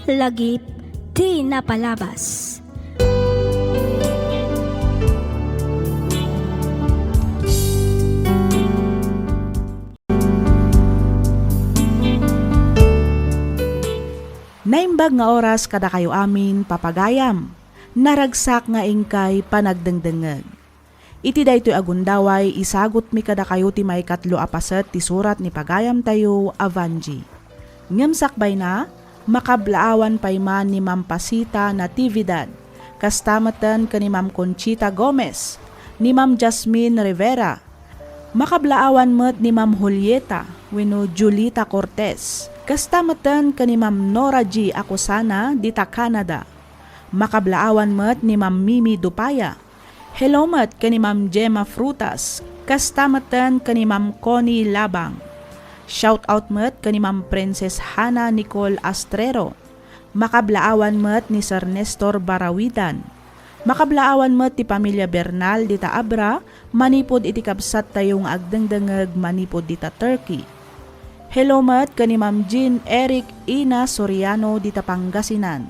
lagip di napalabas. Naimbag nga oras kada kayo amin papagayam, naragsak nga ingkay panagdengdengeg. Iti daytoy agundaway isagot mi kada kayo ti may 3 ti surat ni pagayam tayo Avanji. Ngem sakbay na, makablaawan pay man ni Ma'am Pasita Natividad, kastamatan ka ni Ma'am Conchita Gomez, ni Ma'am Jasmine Rivera, makablaawan met ni Ma'am Julieta wenno Julita Cortez, kastamatan ka ni Ma'am Nora G. Acosana dita Canada, makablaawan met ni Ma'am Mimi Dupaya, hello met ka ni Ma'am Gemma Frutas, kastamatan ka ni Ma'am Connie Labang, shout out met ka ni Ma'am Princess Hana Nicole Astrero, makablaawan met ni Sir Nestor Barawidan, makablaawan met ti pamilya Bernal dita Abra, manipod iti kabsat tayong agdengdengeg manipod dita Turkey. Hello met ka ni Ma'am Jean Eric Ina Soriano dita Pangasinan,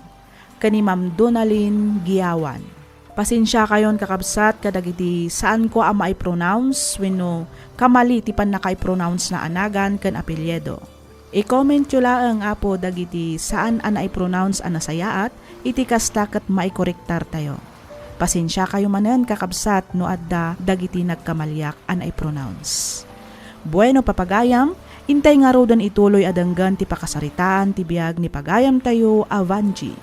ka ni Ma'am Donalyn Giawan. Pasensya kayon kakabsat kadagiti saan ko ama i-pronounce wenno kamali ti panaka-i-pronounce na anagan ken apelyedo. I-comment nyo lang apo dagiti saan ana i-pronounce anasayaat iti kasta ket maikorrektar tayo. Pasensya kayo manen kakabsat no adda dagiti nagkamalyak ana i-pronounce. Bueno papagayam, intay nga rodon ituloy adanggan ti pakasaritaan ti biag ni pagayam tayo Avanji.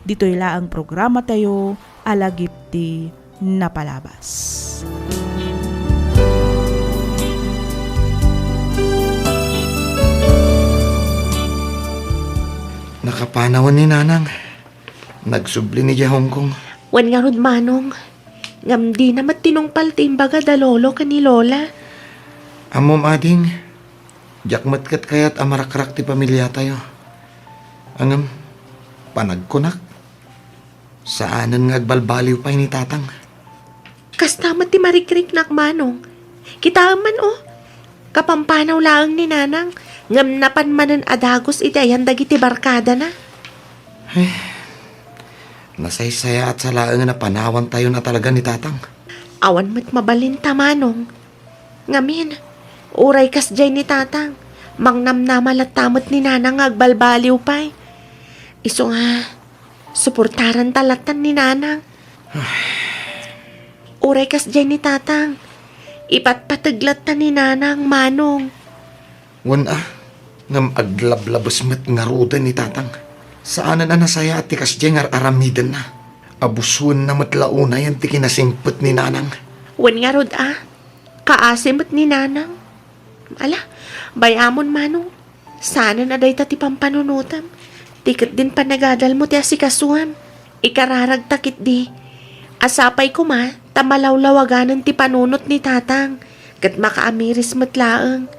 Dito'y laang programa tayo, alagip ti napalabas. Nakapanawan ni Nanang. Nagsubli ni Hong Kong. Wan nga rod manong, ngam di na matinongpal ti imbaga da lolo ka ni lola. Amom ading, jakmat kat kayat amarakrak ti pamilya tayo. Angam, panagkunak. Saanan nga agbalbaliw pa ni tatang. Kastamat ti marikrik nak manong. Kita man kapampanaw laang ni nanang, ngam napan manen adagos iti ayan dagiti barkada na. Nasaysaya at salaang na panawan tayo na talaga ni tatang. Awan met mabalinta manong. Ngamin, uray kas jay ni tatang, mangnamnamalat tamot ni nanang agbalbaliw pa'y. Iso nga, suportaran talatan ni nanang. Uray kas jay ni tatang, ipatpataglat ta ni nanang manong. Wan ngam aglablabas met nga ruda ni tatang. Saanan na nasaya at tikas dyan nga aramidan na. Abusuan na matlauna yan ti kinasingpot ni nanang. Wan nga rod kaasim at ni nanang. Ala, bayamon manong, sana na day ti pampanunutam. Tiket din panagadal mo ti asikasuhan. Ikararag takit di. Asapay ko tamalawlawaganan ti panunot ni tatang. Kat makaamiris matlaang.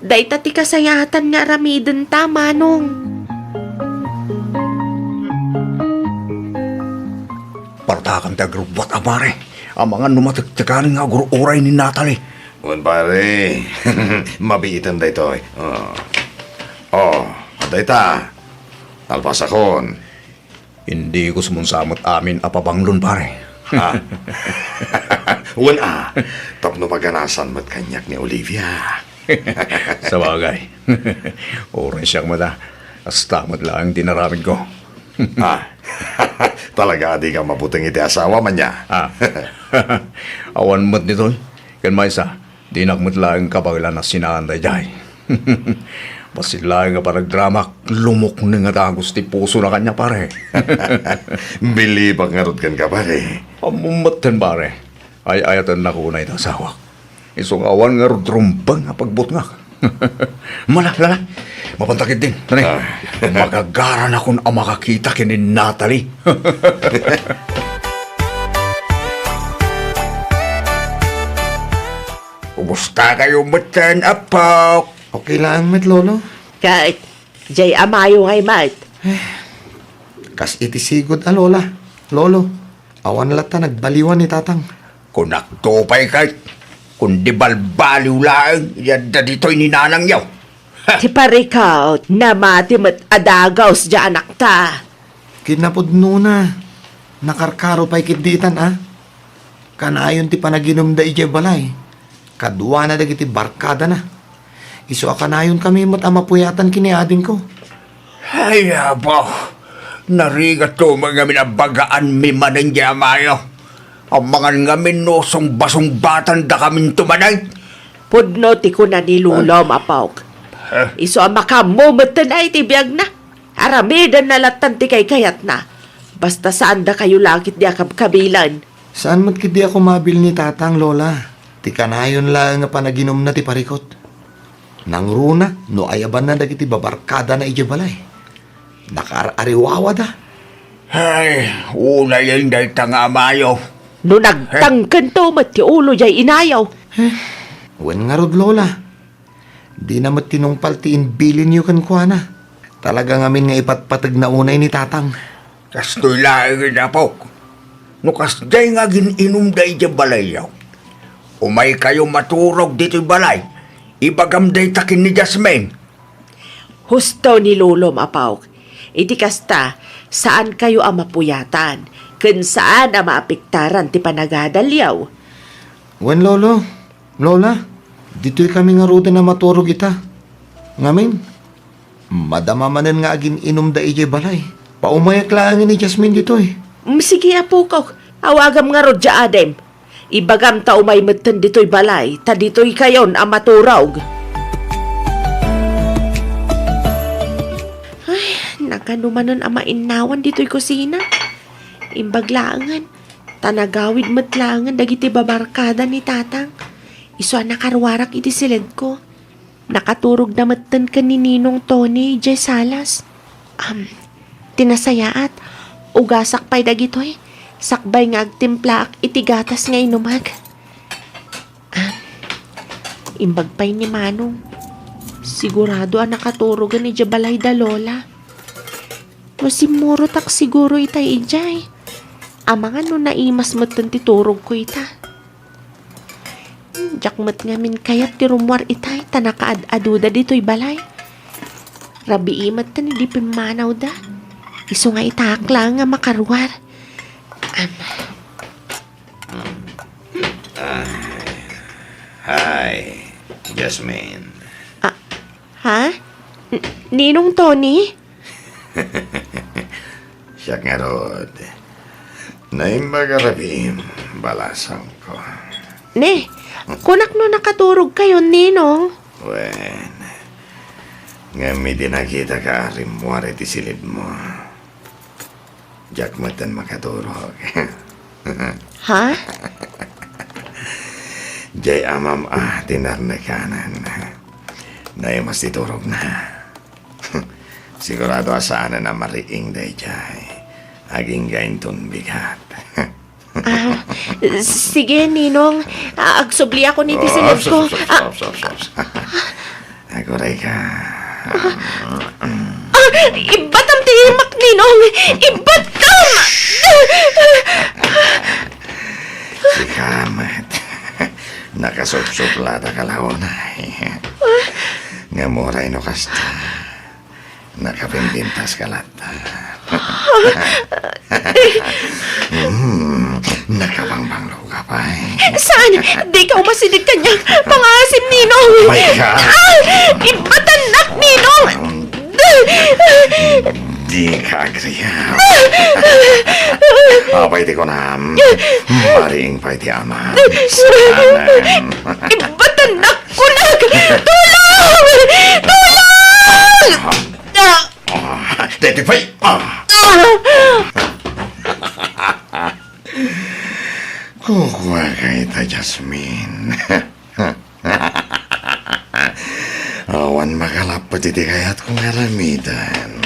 Dayta ti kasayatan nga aramiden ta manong. Partakan ti agrubot amare. Ang mga numatagtaganin nga agururay ni Natalie. Wan pare, mabiitan da ito. Dayta. Alpasakon. Hindi ko sumunsamot amin apabanglon pare. Wan tapno maganasan mat kanyak ni Olivia. Sa bagay. Oray siyang mata. Astamat lang dinaramid ko. Talaga di ka mabuting iti asawa man niya. Awan mat nito. Kan maysa, di nakmat lang kabagla na sinaanday jay. Basila nga parang drama, lumok na nga dagos ti puso na kanya pare. Bilibak nga rod kan ka pare. Amumatan pare, ay ayatan na kunay na asawa. Isong awan nga rod rumbang nga pagbot nga. Lala, mapantakit din. Tanay, magagaran akong makakita kini Natalie. Kumusta kayo matan, apok? Okay lang met lolo. Kahit, jay amayo ngay mat. Kas itisigod lola. Lolo, awan lata nagbaliwan ni tatang. Kung naktupay kahit, kung di balbaliw lang, yan da dito'y ninanang yaw. Ti parikaw, namati mat adagaw sa anak ta. Kinapod nuna. Nakarkaro pa'y kitditan, Kanayon ti panaginom da ije balay. Kadwa na dagiti barkada na. Iso akanayon kami mat amapuyatan kiniadin ko. Ay, abaw. Narigat to mga minabagaan mi manan mayo. Ang mga nga minosong basong batan da kamin tumanay. Pudno ti ko na nilulaw mapawk. Iso ang makamumatan ay tibiyag na. Aramidan na latan ti kay kayat na. Basta saan da kayo langit di kabilan. Saan mat kidi ako mabil ni tatang, Lola? Ti kanayon lang nga panaginom na ti parikot. Nang runa, no ayaban na dagiti babarkada na ije balay. Nakaariwawa da. Ay, una yung dahi tanga mayo. No nagtangkan to mat ti ulo jay inayaw. Wen nga rod, Lola. Di na mat tinungpal ti inbilin yu kan kuana. Talaga ngamin nga ipatpatag na unay ni tatang. Kastoy laing inapok. Nukas day nga gininom day di balayaw. Umay kayo maturog dito balay. Ibagam day takin ni Jasmine. Husto ni Lolo mapawk. Iti kasta, saan kayo ang mapuyatan? Kun saan ang maapiktaran ti panagadalyaw? Wen, Lolo. Lola, dito'y kami nga ruda na maturog ita. Ngamin, madamamanan nga agin inom da ije balay. Paumayak lang ni Jasmine dito'y. Sige apo ko, awagam nga rodya adem. Ibagam ta umay matan dito'y balay, ta dito'y kayon ang maturog. Ay, nakanumanon ang mainawan dito'y kusina. Imbaglaangan, tanagawid matlangan dagiti babarkada ni tatang. Iso nakarwarak iti silid ko. Nakaturog na matan ka ni Ninong Tony, Jay Salas. Tinasayaat, ugasak pa'y dagitoy. Sakbay nga agtimpla ak itigatas nga inumag. Imbag pa'y ni Manong. Sigurado ang nakaturogan ni Jabalay da Lola. Masimuro tak siguro itay ijay. Amangan no naimas matan titurog ko ita. Jakmat nga min kayat ti rumwar itay tanakaad-aduda dito'y balay. Rabi imat ta ni di pimanaw da. Iso nga itakla nga makarwar. Hi, Jasmine. Ha? Ninong Tony? Siya nga rod. Naing magarabim, balasang ko. Ne, kunak no nakaturog kayo, Ninong. Wen, nga may dinakita ka rimwari ti silid mo. Diyak matan makaturog. Ha? Jay amam tinar na kanan. Naimas titurog na. Sigurado asana na mariing day jay. Aging gain ton bigat. Sige, Ninong. Agsubli ako ni tisilid ko. Aguray ka. Ibatam tihimak, Ninong! Ibatam! Si Kamat. Nakasup-suplada ka launay. Nga moray no kasta. Nakapimpintas ka lata. Nakabangbanglo ka pa Saan? Di ka umasidig kanya. Pangasim, Ninong! My God! Ibatanak, Ninong! Di ka agriyaw. Apay di ko na. Maring pa'y di ama. Sanan. Ibatanak ko na! Tulong! Tulong! Teti pa'y. Kukuha ka ita, Jasmine. Awan makalapot iti kayat kong aramidan.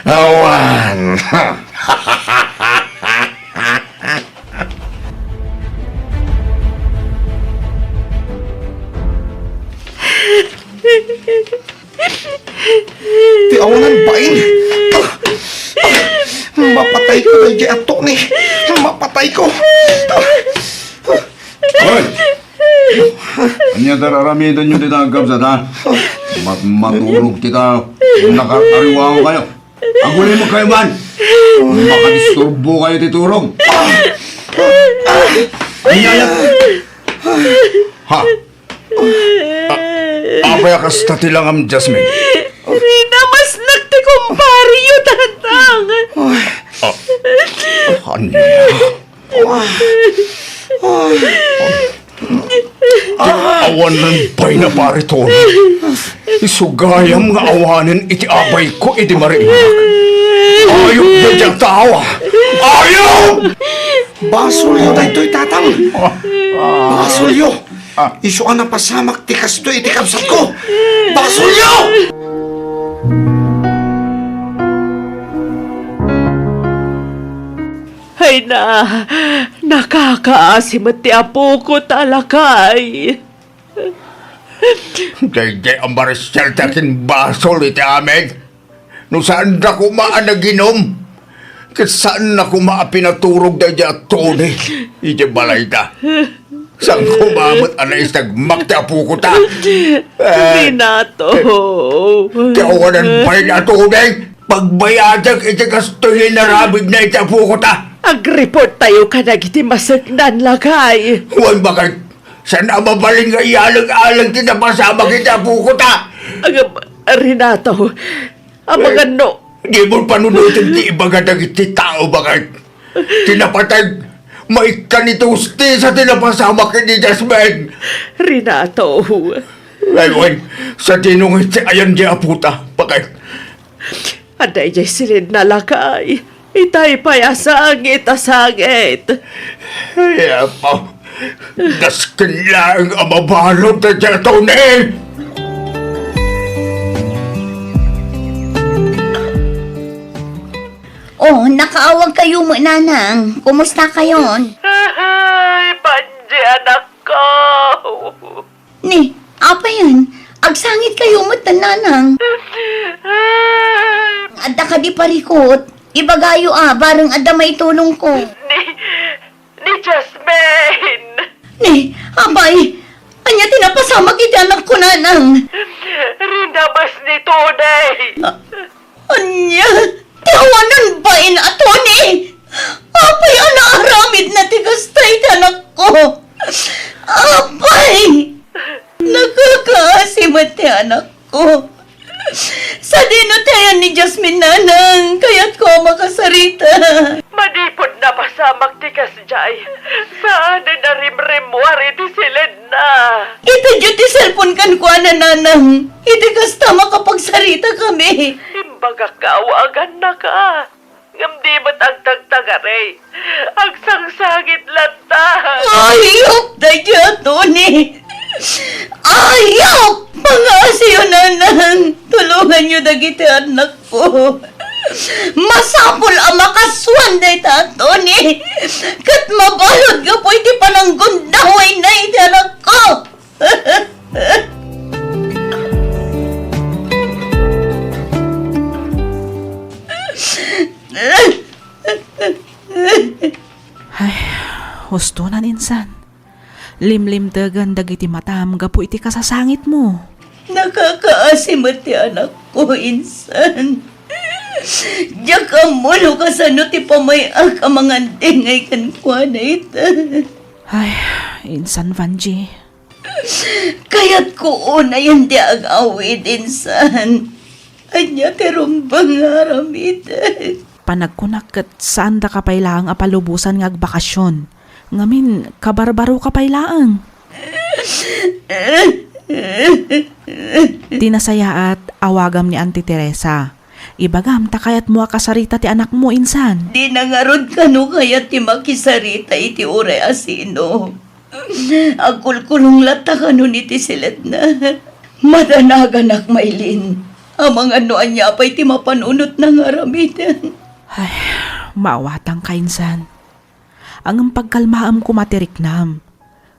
Awan! Ti awanan bain! Mapatay ko na di ato ni! Mapatay ko! Hoy! Anya tararamidan nyo tinagap sa ta. Matulog kita. Nakakariwa ko kayo. Agulin mo kayo man. Makadisturbo kayo titurog. Anyaya. Ha? Apay akas tatilang am Jasmine. Rina, mas nagtikumpari yung tatang. Anya. Awan ng bay na parito. Isugayam nga awanin iti abay ko iti mariinak. Ayok na diyang tawa. Ayok! Basulyo daytoy tatang. Basulyo. Isu ka na pasamak tikas to iti kapsat ko. Basulyo! Ay na, nakakaasim at ti apo ko talakay. Kaya ang Maricel takin basol iti amin. No saan na kumaan na ginom? Saan na kumaan pinaturog na dya Tony? Iti balay ta. Saan kumamot anay nagmakta po ko ta? Renato. Kawanan pa na Tony? Pagbayadang iti kastoyin na rabig na iti po ko ta. Ag-report tayo ka na iti masaknan lakay. Huwag bakit? Saan na mabaling nga ialang-alang tinapasama kita po ko ta? Renato, ang mga no. Di mo panunutin ti ibagatag iti tao bakit? Tinapatag may kanitusti sa tinapasama kini Jasmine. Renato. Aywan, sa tinong iti ayan di aputa bakit? Aday jay silid na lakay. Itay payasangit asangit. Kaya pa, daskin lang ang mabalot na dyan Tony. Oh, nakaawag kayo mo, nanang. Kumusta kayon? Ay, Panji, anak ko. Ni, apa yan? Agsangit kayo mo, nanang. Adda ka di parikot. Ibagayo bareng adda may tulong ko. Ni Jasmine. Ni, abay. Anya tinapasama kita anak ko, nanang. Rinabas ni Tunay. Anya, tiawanan ba ato ni? Apay, aramid na tigastay anak ko. Apay, nakakaasim at anak ko. Sa dinutayan ni Jasmine, nanang, kaya't ko makasarita. Manipod na pasamak ti kasjay. Saan na rimrimwar iti silid na. Ito dyan ti cellphone kan ko, nanang. Iti kasta makapagsarita kami. Imbaga kawagan na ka. Ngamdi mo't ang tagtagaray. Ang sangsangit lanta. Ayok na dyan, Tony. Ayok! Pangasiyo, nanang. Tulungan niyo dagiti anak ko. Masapol ang makaswan na ita, Tony. Kat mabalod ka po iti pananggundaway na iti anak ko. Ay, husto na insan. Limlim dagan dagiti matam gapu iti kasasangit mo. Nakakaasim at ti anak ko, insan. Diyak ang mulo ka sa no ti pamayak ang mga tingay kan kwa na ita. Ay, insan Vanji. Kaya't ko una yung di ag-awid, insan. Anya ti rumbang aramid. Panagkunak kat saan da kapailaang apalubusan ng agbakasyon. Ngamin, kabarbaro kapailaang. Tinasaya at awagam ni Auntie Teresa. Ibagam, takayat mo akasarita ti anak mo, insan. Di nangarod ka no kaya ti makisarita iti ure asino. Agkulkulong lata ka no iti silat na. Madanaganak mailin. Ang mga noan niya pa'y ti mapanunot ng aramitan. Ay, maawatang ka, insan. Ang pagkalmaam ko matiriknam.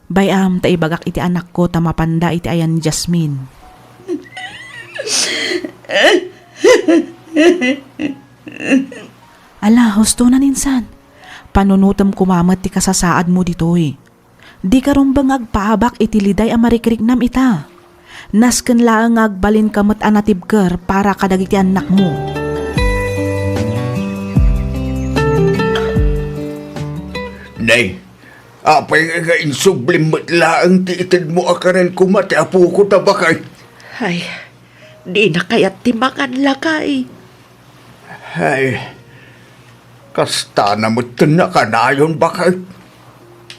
Bayam, ta ibagak iti anak ko ta mapanda iti ayan Jasmine. Ala, husto na ninsan. Panunutam kumamat ti kasasaad mo ditoy. Di karumbang agpaabak itiliday ang marikiriknam ita. Nasken laang agbalin kamot anatibker para kadagiti anak mo. Nay, apay nga insublimot laang tiitid mo akaran kumati apo ko tabakay. Ay, di na kaya't timakan lakay. Ay, kasta na mo na kanayon bakay.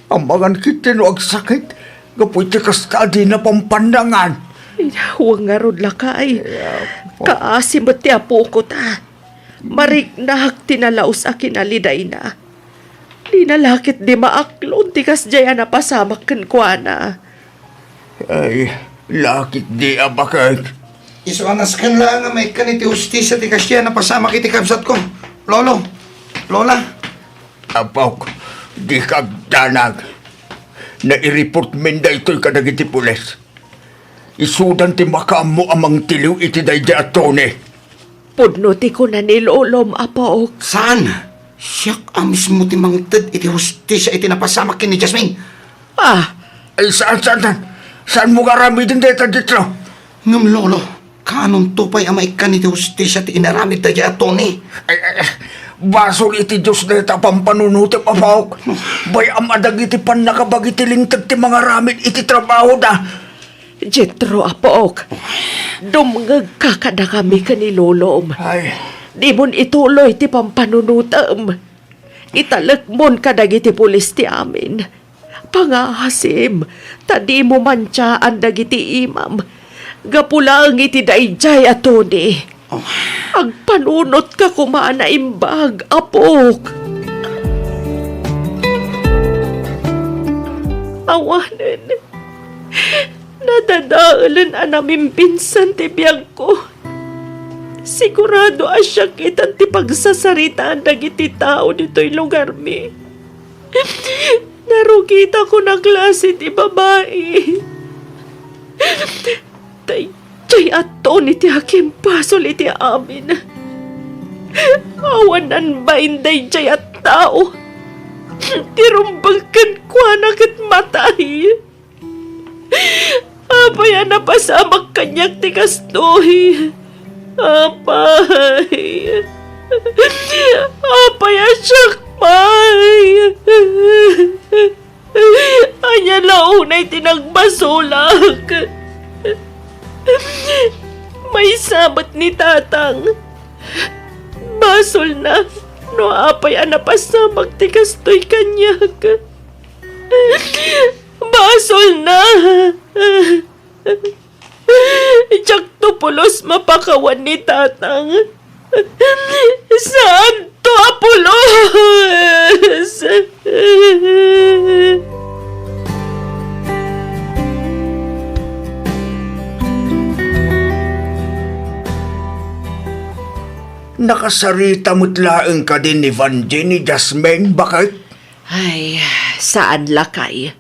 Ambangan kitino ag sakit, gapoy ti kasta di na pampandangan. Huwag nga ron lakay. Kaasimot ti apo ko ta. Mariknahak tinalaos a kinaliday na. Di nalakit di maaklon ti kasjaya na pasamak kenkwana. Ay, lakit di abakay. Iso anas kan lang nga may kaniti hustisya ti kasya na pasama kiti kabsat ko. Lolo, Lola. Apaw, di kagdanag. Naireport men da ito'y kadagiti pulis. Isudan ti makaam mo amang tiliw iti daydi atone. Pudno ti ko na nilolom apaok. Saan? Siyak ang mismo ti mangted iti hustisya iti napasama kini Jasmine. Ah, Ay, saan mo karami din dito dito? Ngam lolo, kanon tupay ang maikan iti hustisya ti inaramid daydi atone. Ay, basol iti Diyos na ita pampanunuti papaok. Bay amadag iti pan nakabag iti lintag ti mga ramid iti trabaho da. Jetro apaok. Dumngag ka kada kami kanilolom. Ay, Di mon ituloy ti pampanunutam. Italak mon kadagiti pulis ti amin. Pangahasim, tadi mo mantyaan dagiti imam. Gapulang iti dayjay atone. Agpanunot ka kumana imbag, apok. Awanan. Nadadaalan anaming pinsan ti biyag ko. Sigurado asya kitan ti pagsasaritaan dagiti tao dito'y lugar mi. Narugita ko na klase ti babae. Tay ato ni ti hakim pasol iti amin. Awanan ba inday jay at tao? Tirumbagkan ko anak at matay. Apay na pasamak kanyak ti kastoy. Apay. Apay asyak may. Anya launay tinagbasulak. May sabat ni tatang. Basol na. No apay napasamak ti kastoy kanyak. Basol na. Itsak tupulos mapakawan ni tatang. Saan to apulos? nakasarita mo't laeng ka din ni Vanjie Jasmine, bakit? Ay, saan lakay?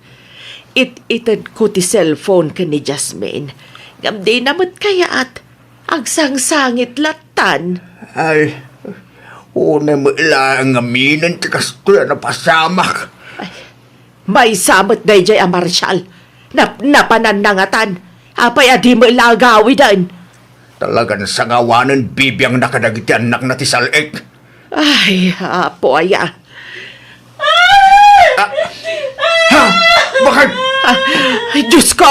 It-itad ko ti cellphone ka ni Jasmine. Gamdi namat kaya at agsangsangit latan. Ay, una mo ilang aminan ti kastoy na pasamak. May samot na jay a Marshal. Napananangatan. Apay adi mo ilagawi dan. Talagang sangawanan bibiyang nakadagiti anak na ti Salek. Ay, apo aya. Ha? Bakit? Ay, Diyos ko!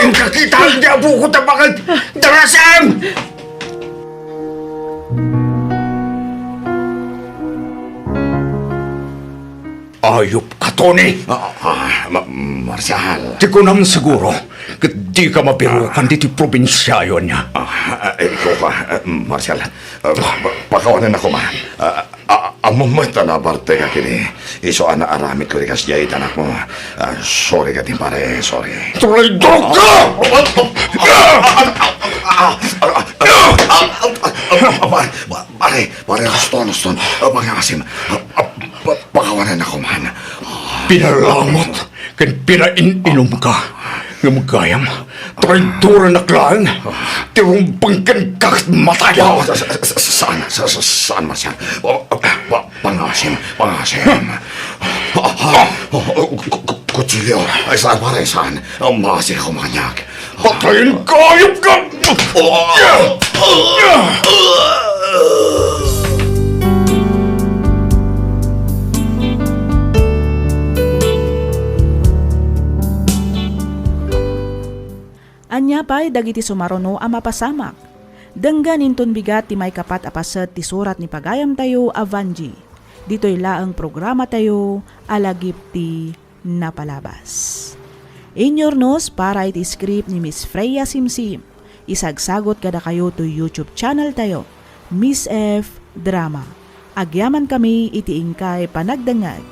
Ang kakita hindi abuko ta bakit? Darasam! Ayop ka, Tony! Marshal. Di ko naman siguro, kat di ka mapirukan diti probinsyayo niya. Ikaw ka, Marshal. Pakawanan ako, man. Amumata na barte ka kini. Iso ana aramit ko rikas jay tanak mo. Sorry ka din pare, sorry. Traidor ka! Pare, Aston. Pangasim. Pakawanan ako, man. Pinalamot, kan pinaininom ka. Ngamagayam, traidor na klaan. Tirumpang kan kakit mataya. Saan, Marshal? Pangasim. Kutsilyo, ay saan pare, saan? Masih ako manyak. Patayin ka, ayop ka! Anya pa'y dagiti sumaruno a mapasamak. Denggan inton bigat ti may kapat apaset ti surat ni pagayam tayo Avanji. Dito'y laang programa tayo alagip ti napalabas. Inyornos para iti script ni Miss Freya Simsim. Isagsagot kada kayo to YouTube channel tayo, Miss F Drama. Agyaman kami iti ingkay panagdangag.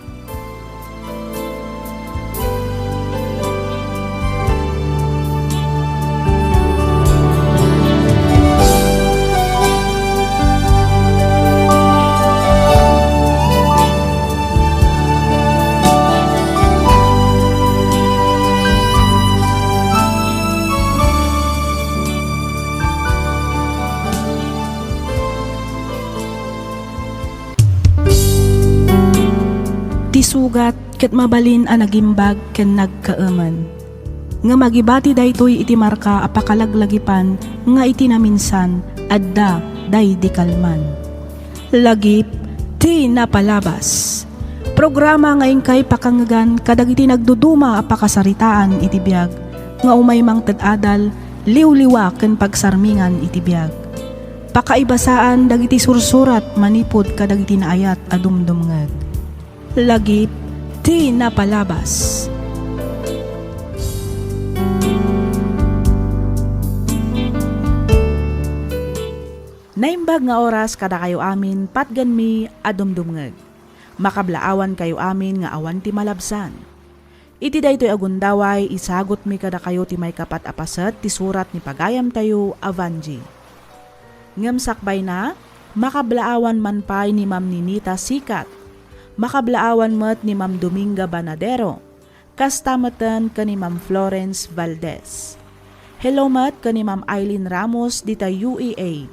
Sugat ket mabalin a nagimbag ken nagkaaman. Nga magibati daytoy iti marka apakalaglagipan nga iti naminsan adda day di kalman. Lagip ti napalabas. Programa nga ingkay pakangagan kadagiti nagduduma apakasaritaan iti biag nga umay mang ted-adal liwliwa ken pagsarmingan iti biag. Pakaibasaan dagiti sursurat manipod kadagiti naayat a dumdumngeg. Lagip ti napalabas. Naimbag nga oras kada kayo amin patgan mi adumdumngeg. Makablaawan kayo amin nga awan ti malabsan. Iti daytoy agundaway isagot mi kada kayo ti may kapat apaset ti surat ni pagayam tayo Avanji. Ngem sakbay na makablaawan man pay ni Ma'am Ninita Sikat. Makablaawan met ni Ma'am Dominga Banadero, kastamatan ka ni Ma'am Florence Valdez. Hello met ka ni Ma'am Eileen Ramos dita UEA.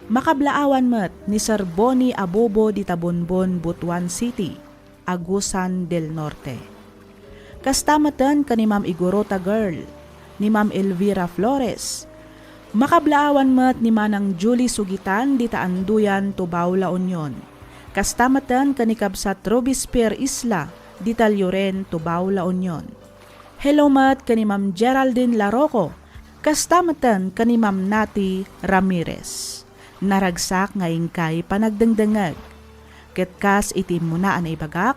Makablaawan met ni Sir Bonnie Abobo dita Bonbon, Butuan City, Agusan del Norte. Kastamatan ka ni Ma'am Igorota Girl, ni Ma'am Elvira Flores. Makablaawan met ni Manang Julie Sugitan dita Anduyan, Tubao, La Union. Kastamatan kanikabsat Robespierre Isla, Ditalyoren, Tubao, La Union. Hello mat kani Ma'am Geraldine Larroco, kastamatan kani Ma'am Nati Ramirez. Naragsak nga ingkay panagdangdangag. Ketkas itim muna anay bagak,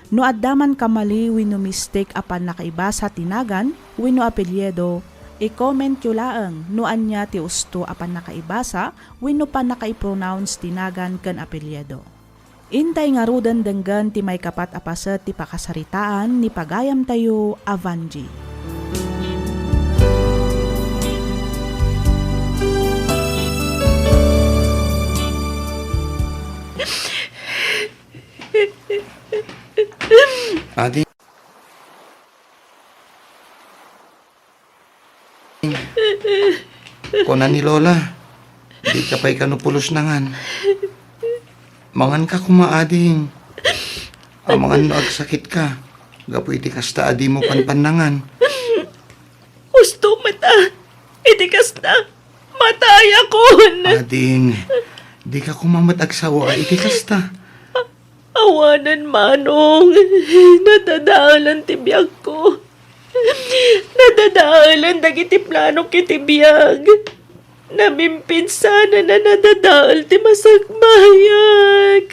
no addaman kamali wino mistake apan nakaibasa tinagan, wino apelyedo, i-comment yu laeng no anya ti usto apan nakaibasa, wino pa nakaipronounce tinagan ken apelyedo. Intay nga rudan denggan ti may kapat apaset ti pakasaritaan ni pagayam tayo Avanji. Adi. Kona ni Lola, di ka pa'y kanupulos nangan. Mangan ka kumaading. Amangan no agsakit ka. Gapu iti kasta adi mo panpanangan. Gusto mata. Iti kasta. Matay ako. Ading, di ka kumamat agsawa iti kasta. Awanan manong. Nadadaalan tibiyag ko. Nadadaalan dagiti plano kitibiyag. Namimpin sana na nadadaal ti masagmayag.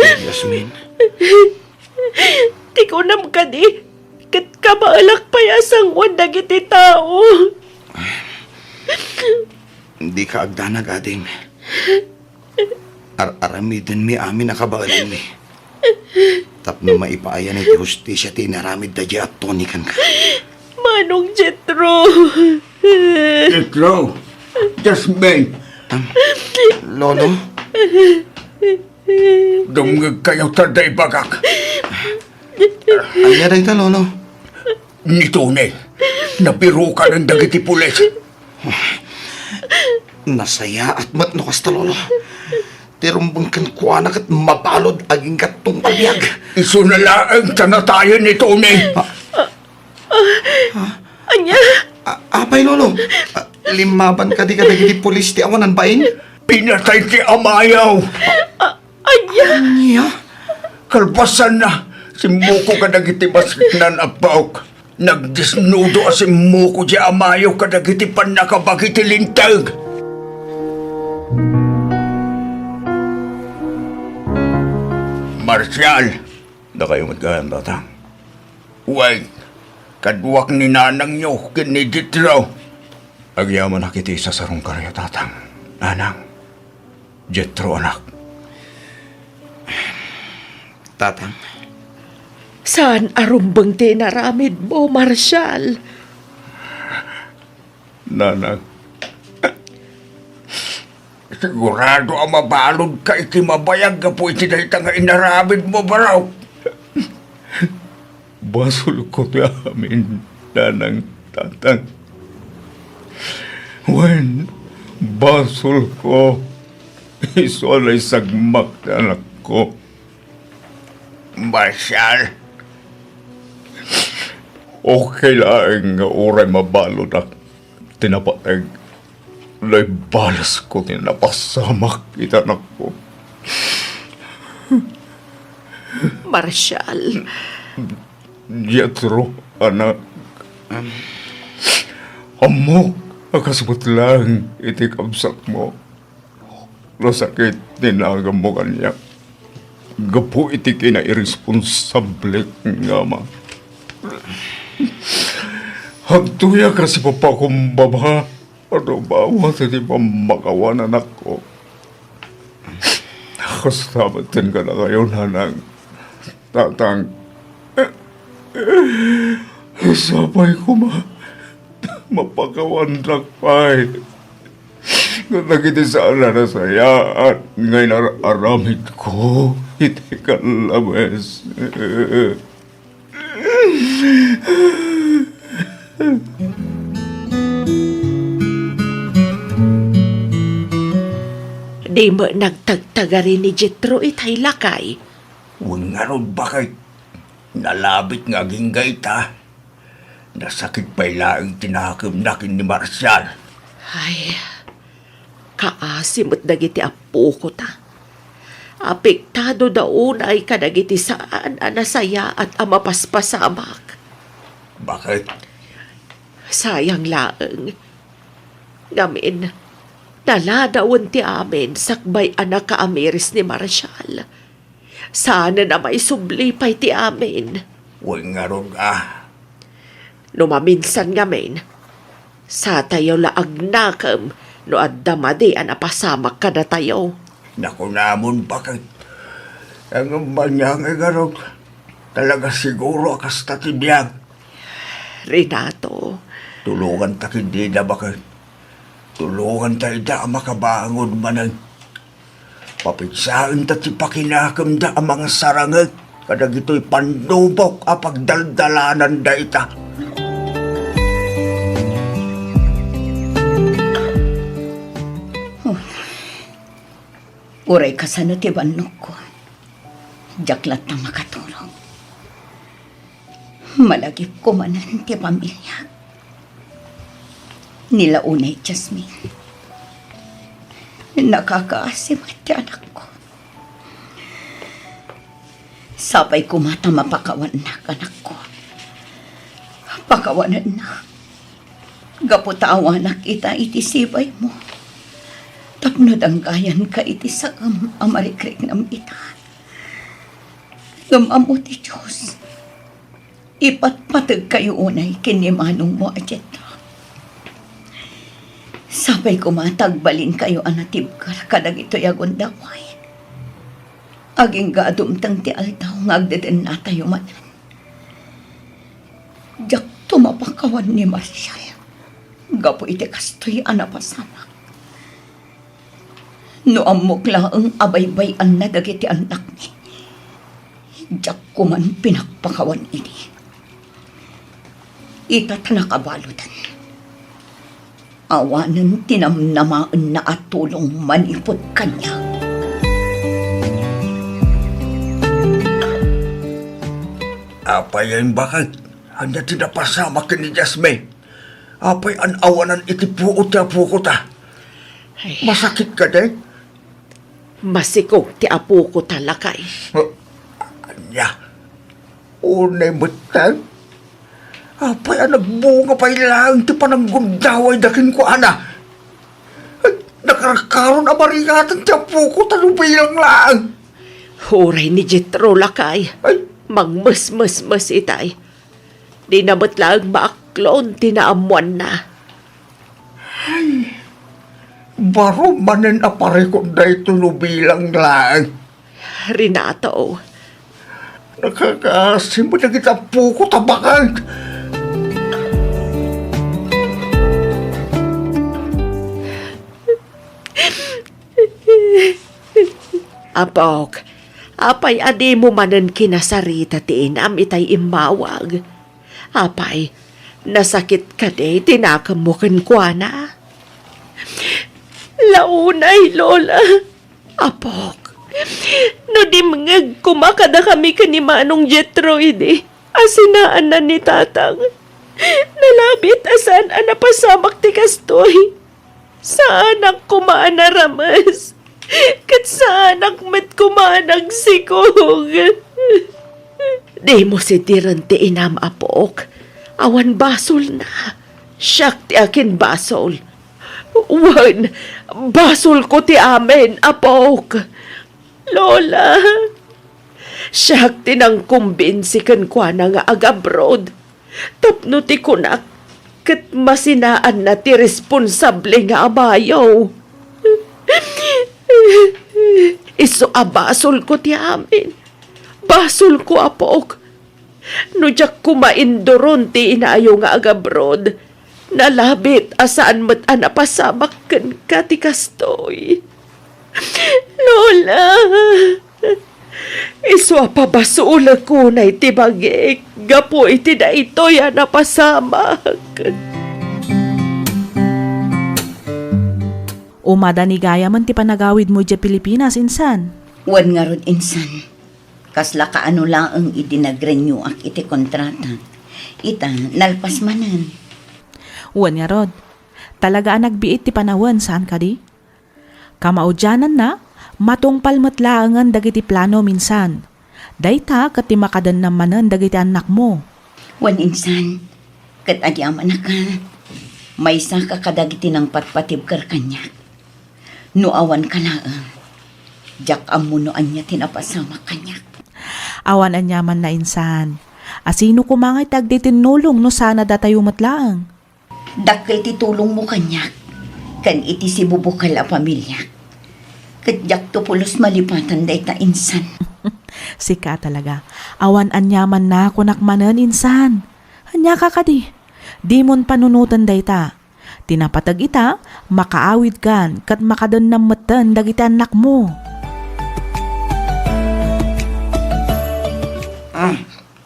Yasmin. Ti kunam ka di. Kat kabaalak payasang wanda giti tao. Hindi ka agdanag, ading. Aramidin mi amin nakabaalan mi. Tapno maipaayan iti hustisya ti inaramid da di at tonikan ka. Manong Jetro. Jetro, Jasmine, Lolo? dumngag kayo taday bagak. Anya rin ta, Lolo? Nito ne, napiro ka ng dagiti pulis. Nasaya at matno kasta, Lolo. tirumbang kan kuanak at mapalod aging katong paliyag. Iso na lang tanatayan ni Tony. Anya, Apay, Lolo. Limaban ka di ka dagiti polis ti awanan bain? Pinatay ti Amayaw. anya. Niya? Kalpasan na. Si Muko kadagiti basiknan apaok. Nagdisnudo si Muko di Amayaw kadagiti panakabagiti lintag. Marcial. Da kayo magkayang tatang. Huwag. Kadwak ni nanang nyo kinidit raw. Agyaman na kiti sa sarong karya tatang. Nanang. Jetro anak. Tatang. Saan arumbang tinaramid mo, Marshal? Nanang. Sigurado ang mabalod ka ikimabayag ka po itinaita nga inaramid mo ba raw? Basol ko ti amin, nanang tatang. When basol ko, iso alay sagmak na anak ko. Marshal, okay lang nga oray mabalod ak tinapatag. Lay balas ko tinapasamak kita anak ko. Marshal, Jetro, anak. Amok, akasabot lang itikabsak mo. Nasakit, tinagam mo kanya. Gapo iti kina irresponsable nga ma. Hagtuya kasi papa kong baba. Ano ba? Wata di pa makawan anak ko. Kasabatin ka na kayo, nanang. Tatang. Sabay ko mapakawan lang pa eh. Nagiti saan na nasayaan. Ngayon aramid ko. Iti kalabes. di mo nagtagtagarin ni Jetro itay lakay. Huwag nga ron bakit nalabit nga ginggay ta. Nasakit pa'y laing tinakam nakin ni Marcial. Ay, kaasimot dagiti apo ko ta. Apektado daon ay kadagiti saan anasaya at amapaspasamak. Bakit? Sayang laeng. Gamin, naladawon ti amin sakbay anak ka amiris ni Marcial. Sana na may subli pa'y ti amin. Huwag nga ron ah. Numaminsan ngamin, sa tayo laag nakam no addamadi anapasamak ka na tayo. Naku namon bakit? Ang banyang igarog. Talaga siguro akas tatibiyag. Renato, Tulungan ta hindi na bakit? Tulungan ta ida makabangon manang. Papigsaan ta ti pakinakam da ang mga sarangag. Kadag ito'y pandubok apag daldalanan da ita. Uray ka sana ti banok ko. Jaklat na makatulong. Malagip ko manan ti pamilya. Nilaunay, Jasmine. Nakakaasim at ti anak ko. Sapay kumata mapakawan na anak ko. Pakawanan na. Gaputawa na kita iti sibay mo. Tapno danggayan ka iti sa amarikrik nam ita. Gamamo ti Diyos. Ipatpatag kayo unay kinimanong mo ajet. Sabay kumatagbalin kayo anatib ka kadag ito'y agundaway. Aging gadumtang ti aldaw ngagdeden na tayo manan. Jak tumapakawan ni Marcial. Gapo iti kastoy anapasama. No amok laang abaybayan na dagiti anak ni. Jak kuman pinagpakawan ini. Ita't nakabalutan. Awanan tinamnamaan na at tulong manipot kanya. Apay ang bakit? Hanya tinapasama ka ni Jasmine. Apay an awanan iti puot ya puko ta. Masakit ka din? Masikog ti apo ko talakay. Anya, unay matang? Apay ang nagbunga pa ilang ti pananggundaway dakin ko, ana. Nakarakaroon na mariyatan ti apo ko talubilang lang. Huray ni Jetro lakay. Ay, Mangmas-mas-mas itay. Di namat lang maaklon tinaamuan na. baro manen apare ko day tulubilang lang. Renato, Nakakasimot na kita puko tabakan. apok, apay adi mo manan kinasarita ti inam itay imawag. Apay, nasakit ka de, tinakamukan kwa na. Launay, Lola. Apok, no di mga kumakada kami ka ni Manong Jetro, idi. Asinaan na ni Tatang. Nalabit asan anapasamak ti kastoy. Saan ang kumaan na ramas? Kat saan ang mat kumaan ang sikog? Di mo si Tirante inam, apok. Awan basol na. Siyak ti akin basol. Wan, basol ko ti amin, apok. Lola, siyak ti nang kumbinsikan kwa na nga agabroad. Tapno ti kunak, kat masinaan na ti responsable nga abayaw. Iso abasol ko ti amin. Basol ko, apok. No jak kumaindoron ti inaayo nga agabroad. Nalabit asaan mat anapasamak kan ka ti kastoy. Lola, iso pabasula ko na iti bagik. Gapo iti na ito yan napasamak. Umada ni gaya man ti panagawid mo dya Pilipinas, insan. Wan nga ron insan. Kasla kaano lang ang idinagrenyo ak iti kontrata. Ita, nalpas manan. Uwan nga rod. Talaga ang nagbiit ti panawan, saan ka di? Kamaudyanan na, matong palmatlaangan dagiti plano minsan. Dayta kat ti makadan namanan dagiti anak mo. Wan insan, kat adyaman na ka. May isa ka kadagiti ng patpatib kar kanya. No awan ka laang. Jak amuno anya tinapasama kanya. Awan anyaman na insan. Asino kumangay tagdi tinulong no sana datayo matlaang. Dakkel ti tulong mo kanya. Kan iti si bubukal a pamilya. Kat jak to pulos malipatan day ta insan. Sika talaga. Awan anyaman na kunakmanan insan. Anya ka kadi. Di mon panunutan dayta. Tinapatag ita, makaawid kan, kat makadon na matan dagiti anak mo.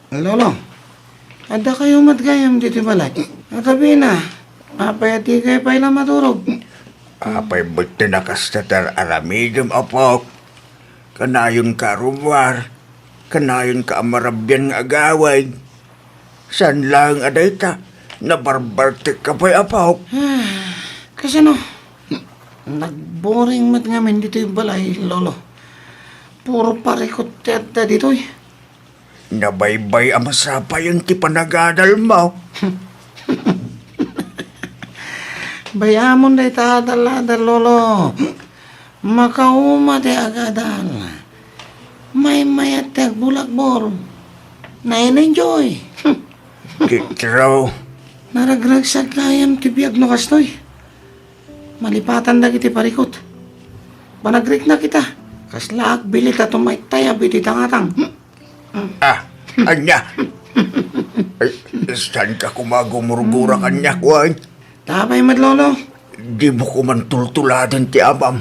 Lolo, ada kayo matgayam dito balay. Natabi na, papayati kayo pa ilang maturog. Apay ba't tinakastatar aramidum, apok? Kanayon ka rumwar, kanayon ka amarabyan nga agaway. San lang aday ta, nabarbartik ka pa'y apok? Kasi no, nagboring mat ngamin dito yung balay, Lolo. Puro parikot teta dito eh. Nabaybay ang masapay yung tipanagadal mo. Bayamon day tadal-adal, Lolo. Makauma de agadal. May mayat tag bulakbor. Na-enjoy. Kitraw, Naragragsag kayam tibiyag no kastoy. Malipatan da kiti parikot. Panagrik na kita. Kaslaak bilit at may taya biti tangatang. anya. Ay, saan ka kumagumurgura kanya, kuhay? Tapay mat, Lolo. Di mo kuman tultuladan ti abam.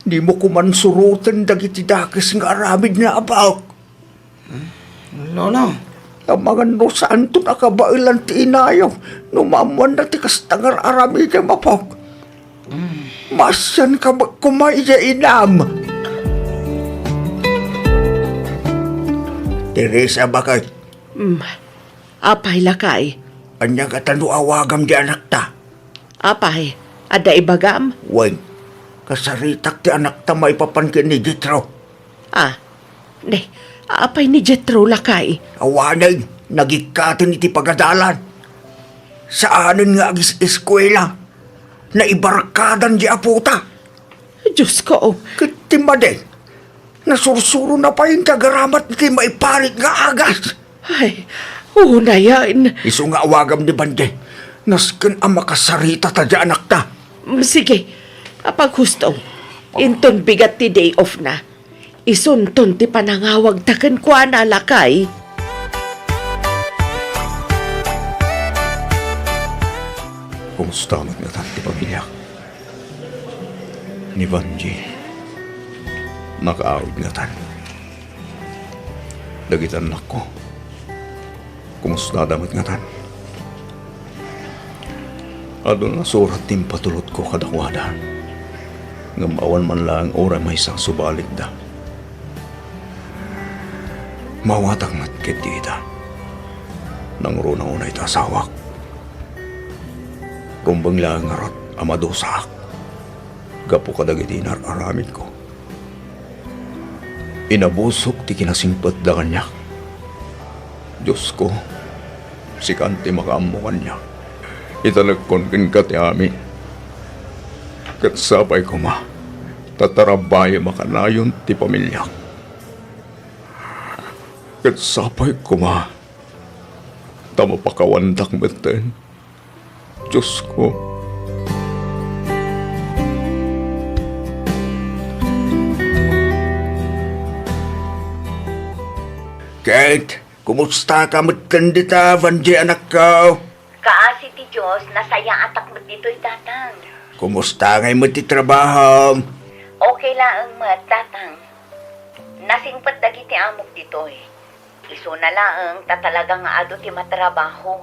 Di mo kuman surutan dagiti dakis nga aramid na abak. Lolo, Ang mga no saan to nakabailan ti inayaw. Numamuan na ti kastangar aramid na mapok. Masyan ka magkumaya inam. Teresa bakit? Apay lakay. Anya ka tanu awagam di anak ta. Apay, ada ibagam? Wen, kasaritak ti anak ta maipapankin ni Jethro. Apay ni Jethro lakay. Awanay, nagikatin iti pagadalan. Saanin nga agis eskwela na ibarkadan di aputa. Diyos ko, Kitimade, nasursuro na pa yung kagaramat iti maiparit nga agas. ay, una yan. Isu nga awagam ni Bande, nasken ang makasarita ta di anak ta. Sige, apag husto, inton bigat ti day off na. Isunton ti panangawag taken kwa na lakay. Kumusta mo nga ti pamilya? Ni Vanji, nakaawid nga tan. Dagitan anak ko. Kumusta damat nga tan? Adon na surat tim patulot ko kadakwada. Ngamawan man lang ora may isang subalik da. Mawatak mat ketita. Nang runang unay ta asawak. Rumbang lang ngarot amado saak. Gapo kadagiti aramid ko. Inabusok ti kinasingpat da kanya. Diyos ko, si kanti makaamukan niya. Italagkon kin ka ti amin. Kat sabay ko ma, tatarabay makanayon ti pamilya. Kat sabay ko ma, tamo pakawandak meten. Diyos ko. Kate, kumusta ka meten dita, Vanji anak ko? Kaasi ti Diyos, nasaya atak mo dito'y tatang. Kumusta ngay mo ti trabaho? Okay lang mat, tatang. Nasingpat dagiti amok dito'y. Iso na lang, tatalagang nga ado ti matrabaho.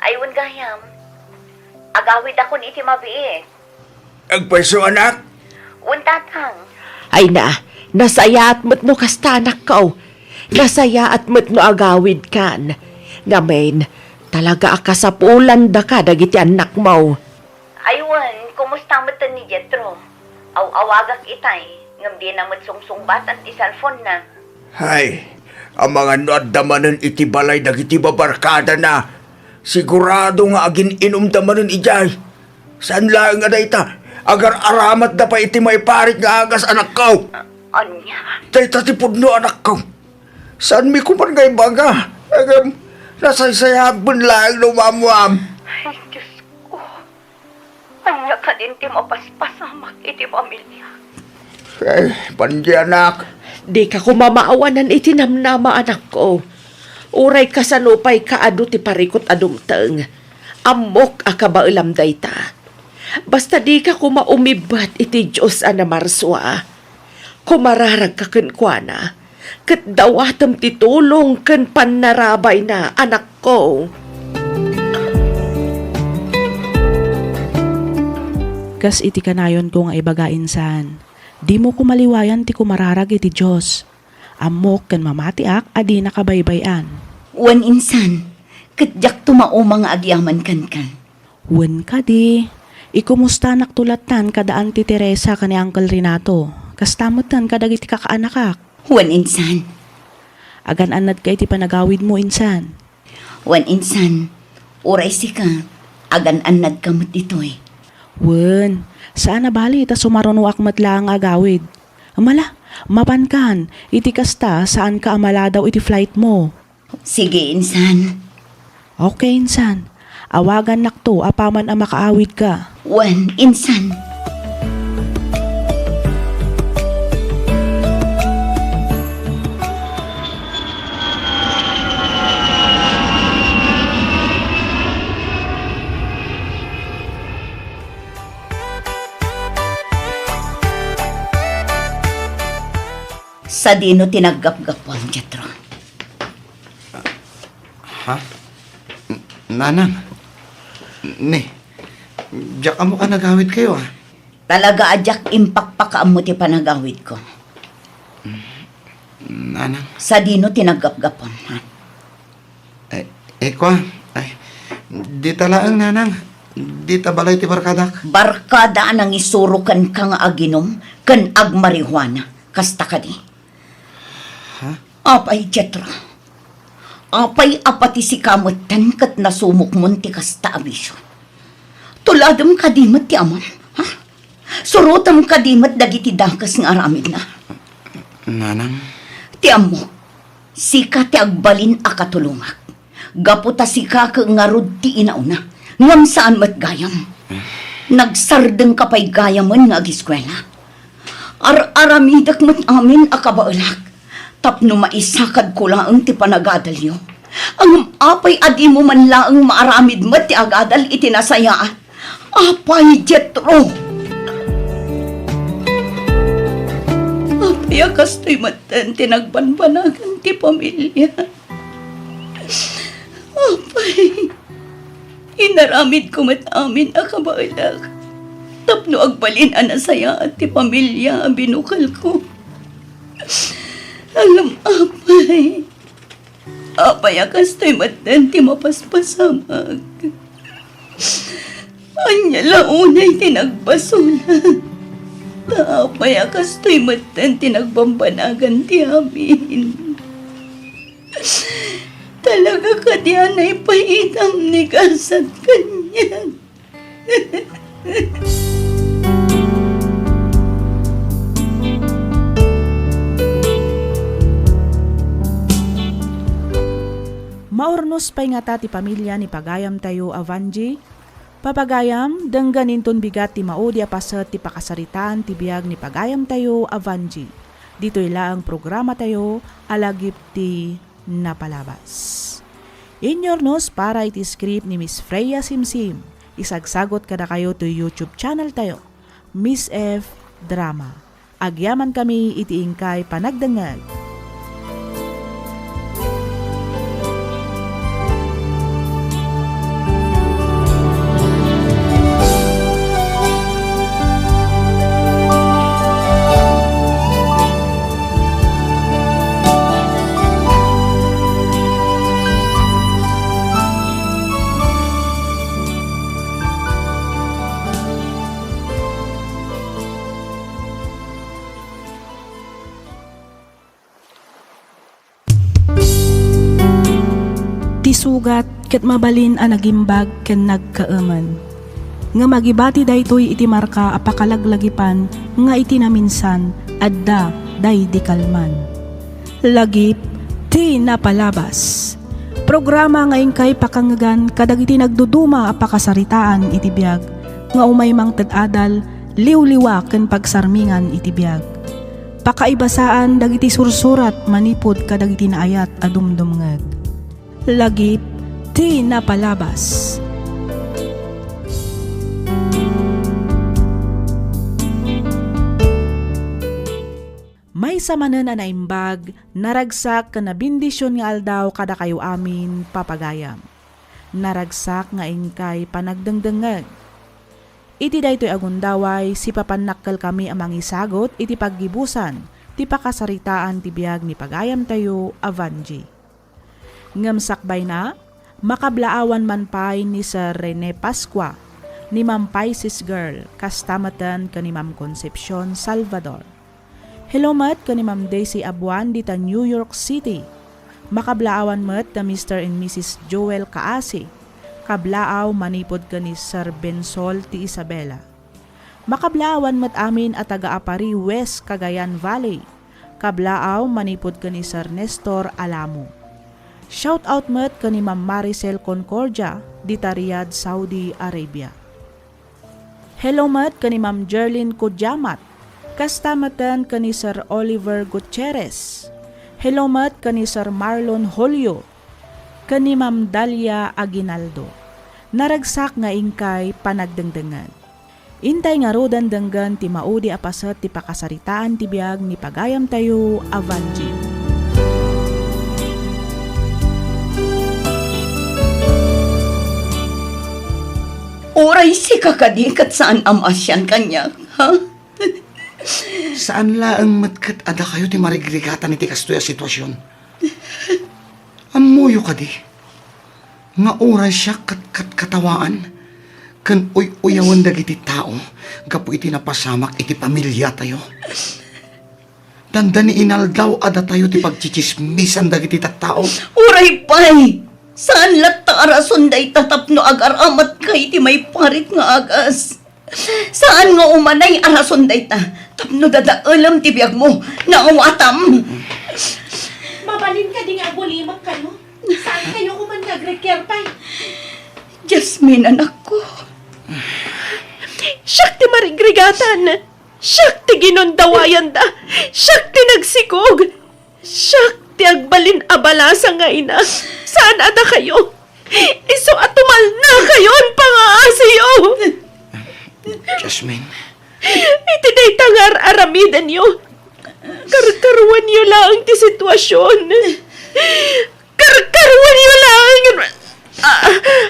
Ayun gayam, agawid ako ni iti mabiit. Agpaso anak? Un tatang, Ay nasaya at mo't no kastanak ko. Nasaya at mo't no agawid kan. Ngamen, talaga akasapulan da ka dagiti anak mo. ayun, kumusta mo ni Jethro? Aw-awagak itay, ngam di na mo't sungsungbat at ti cellphone na. Hay, ang mga noadamanan iti balay dagiti babarkada na. Sigurado nga agin inumdamanan ijay. Saan lang nga dayta? Agar aramat da pa iti may parit nga agas anak ko. Anya? Dayta ti pudno anak ko. Saan mi kuman ngay baga? Agam, nasaysayabon lang lumamuam. Ay, Diyos ko. Anya ka din ti mapaspasamak iti pamilya. Ay, Vanji anak. Di ka kumamaawanan itinamnama anak ko. Uray kasanupay kaado ti parikot adumteng. Amok akabailam dayta. Basta di ka kumaumibat iti Diyos ana marswa. Kumararag ka kenkwana. Ket dawatem ti tulong ken panarabay na anak ko. Kas iti kanayon ko nga ibagain saan. Di mo kumaliwayan ti kumararag iti Diyos. Amok ken mamatiak adi nakabaybayan. Wan insan, katjak tumao mga agyaman kan. Wen ka di. Ikumusta naktulatan kadaan ti Teresa kani Uncle Renato. Kastamutan kadagiti kakaanakak. Wan insan, Agan anad ka iti panagawid mo insan. wan insan, uray sika, agan anad kamot ito'y. Wen, saan na bali ta sumaruno akmat lang agawid. Amala, mapankan, iti kasta saan ka amala daw iti flight mo. Sige insan, Okay insan, awagan nakto apaman ang makaawid ka. wan insan. Sa dino tinaggap-gapuan, Jethro. Ha? Nanang? Ne, diyak mo ka nagawid kayo ah. Talaga adyak impakpakaam mo ti panagawid ko. Nanang? Sa dino tinaggap-gapon, ha? Kwa, ay, di talaang nanang, di tabalay ti barkadak. Barkada nang isurukan ka nga aginom, kan ag marihuana. Kasta ka di. Apay, Jetro. Apay apati si kamutan kat nasumok mon ti kasta abisyo. Tuladam kadimat ti amon. Ha? Surutam kadimat dagiti dakas nga aramid na. Nanang? Ti amo, sika ti agbalin a katulungak. Gaputa sika ka ngarud ti inauna. Ngam saan mat gayam. Nagsardeng kapay gayaman nga agiskwela. Aramidak mat amin a kabaalak. Tapno maisakad ko laang ti panagadalyo. Ang apay adi mo man laang maaramid mat ti agadal itinasayaan. Apay, Jetro! Apay, akasto'y matan tinagbanbanagan ti pamilya. Apay, inaramid ko mat amin a kabaalak. Tapno agbalin anasaya at ti pamilya ang binukal ko. Alam, apay. Apay, akasto'y matan ti mapaspasamag. Anya launay tinagbasulan. Tapay, akasto'y matan tinagbambanagan ti amin. Talaga ka diyan ay paitam ni kasat kanyan. Maurnos pa'y nga ta ti pamilya ni pagayam tayo Avanji. Papagayam, dengganinton bigat ti maudi apasat ti pakasaritaan ti biag ni pagayam tayo Avanji. Dito ila ang programa tayo alagip ti napalabas. Inyornos para iti script ni Miss Freya Simsim. Isagsagot kada kayo to YouTube channel tayo, Miss F Drama. Agyaman kami iti ingkay panagdangag. Sugat ket mabalin a nagimbag ken nagkaaman. Nga magibati daytoy iti marka apakalaglagipan nga iti naminsan adda day di kalman. Lagip ti napalabas. Programa nga ingkay pakangagan kadag iti nagduduma apakasaritaan iti biag nga umay mang tadadal liwliwa ken pagsarmingan iti biag. Pakaibasaan dagiti sursurat manipod kadag iti naayat a dumdumngeg. Lagip ti napalabas. May samanen na naimbag, naragsak ka na bindisyon nga aldaw kada kayo amin papagayam. Naragsak nga ingkay panagdengdengeg. Iti daytoy agundaway si papanakkel kami amang isagot iti paggibusan ti pakasaritaan ti biag ni pagayam tayo Avanji. Ngamsakbay na, makablaawan man pay ni Sir Rene Pascua, ni Ma'am Pisces Girl, kastamatan ka ni Ma'am Concepcion Salvador. Hello mat ka ni Ma'am Daisy Abuan dita New York City. Makablaawan mat na Mr. and Mrs. Joel Kaasi. Kablaaw manipod ka ni Sir Bensol ti Isabela. Makablaawan mat amin at taga-apari West Cagayan Valley. Kablaaw manipod ka ni Sir Nestor Alamo. Shout out mat ka ni Ma'am Maricel Concordia, dita Riyadh, Saudi Arabia. Hello mat ka ni Ma'am Jerlyn Kudyamat, kastamatan ka ni Sir Oliver Gutierrez. Hello mat ka ni Sir Marlon Holyo, ka ni Ma'am Dalia Aguinaldo. Naragsak nga ingkay panagdengdengan. Intay nga rodan denggan ti maudi apasat ti pakasaritaan ti biag ni pagayam tayo Avanji. Oray si kakadikat saan amasyan kanya, ha? Saan laang matkat ada kayo ti marigrigatan iti kastoy a sitwasyon? Amuyo ka di. Nga oras siya katawaan. Kan uyawan dagiti tao. Gapo iti napasamak iti pamilya tayo. Dandani inaldaw ada tayo ti pagchichismisan dagiti tattao. Uray pay! Saan latta arason day tatapno agaramat kay ti may parit nga agas? Saan nga umanay arason day ta? Tapno dadaalam ti biyag mo na uwatam. Mabalin ka di nga bulimag ka, no? Saan kayo kuman nag-recare pa? Jasmine, anak ko. Siyak ti marigrigatan. Siyak ti ginondawayan da. Siyak ti nagsikog. Siyak ti agbalin abala sa nga ina. Saan ada kayo? Iso atumal na kayon pangaasiyo. Jasmine. Iti day tangar aramidan yo. Karkaruan yo lang ti sitwasyon. Karkaruan yo lang.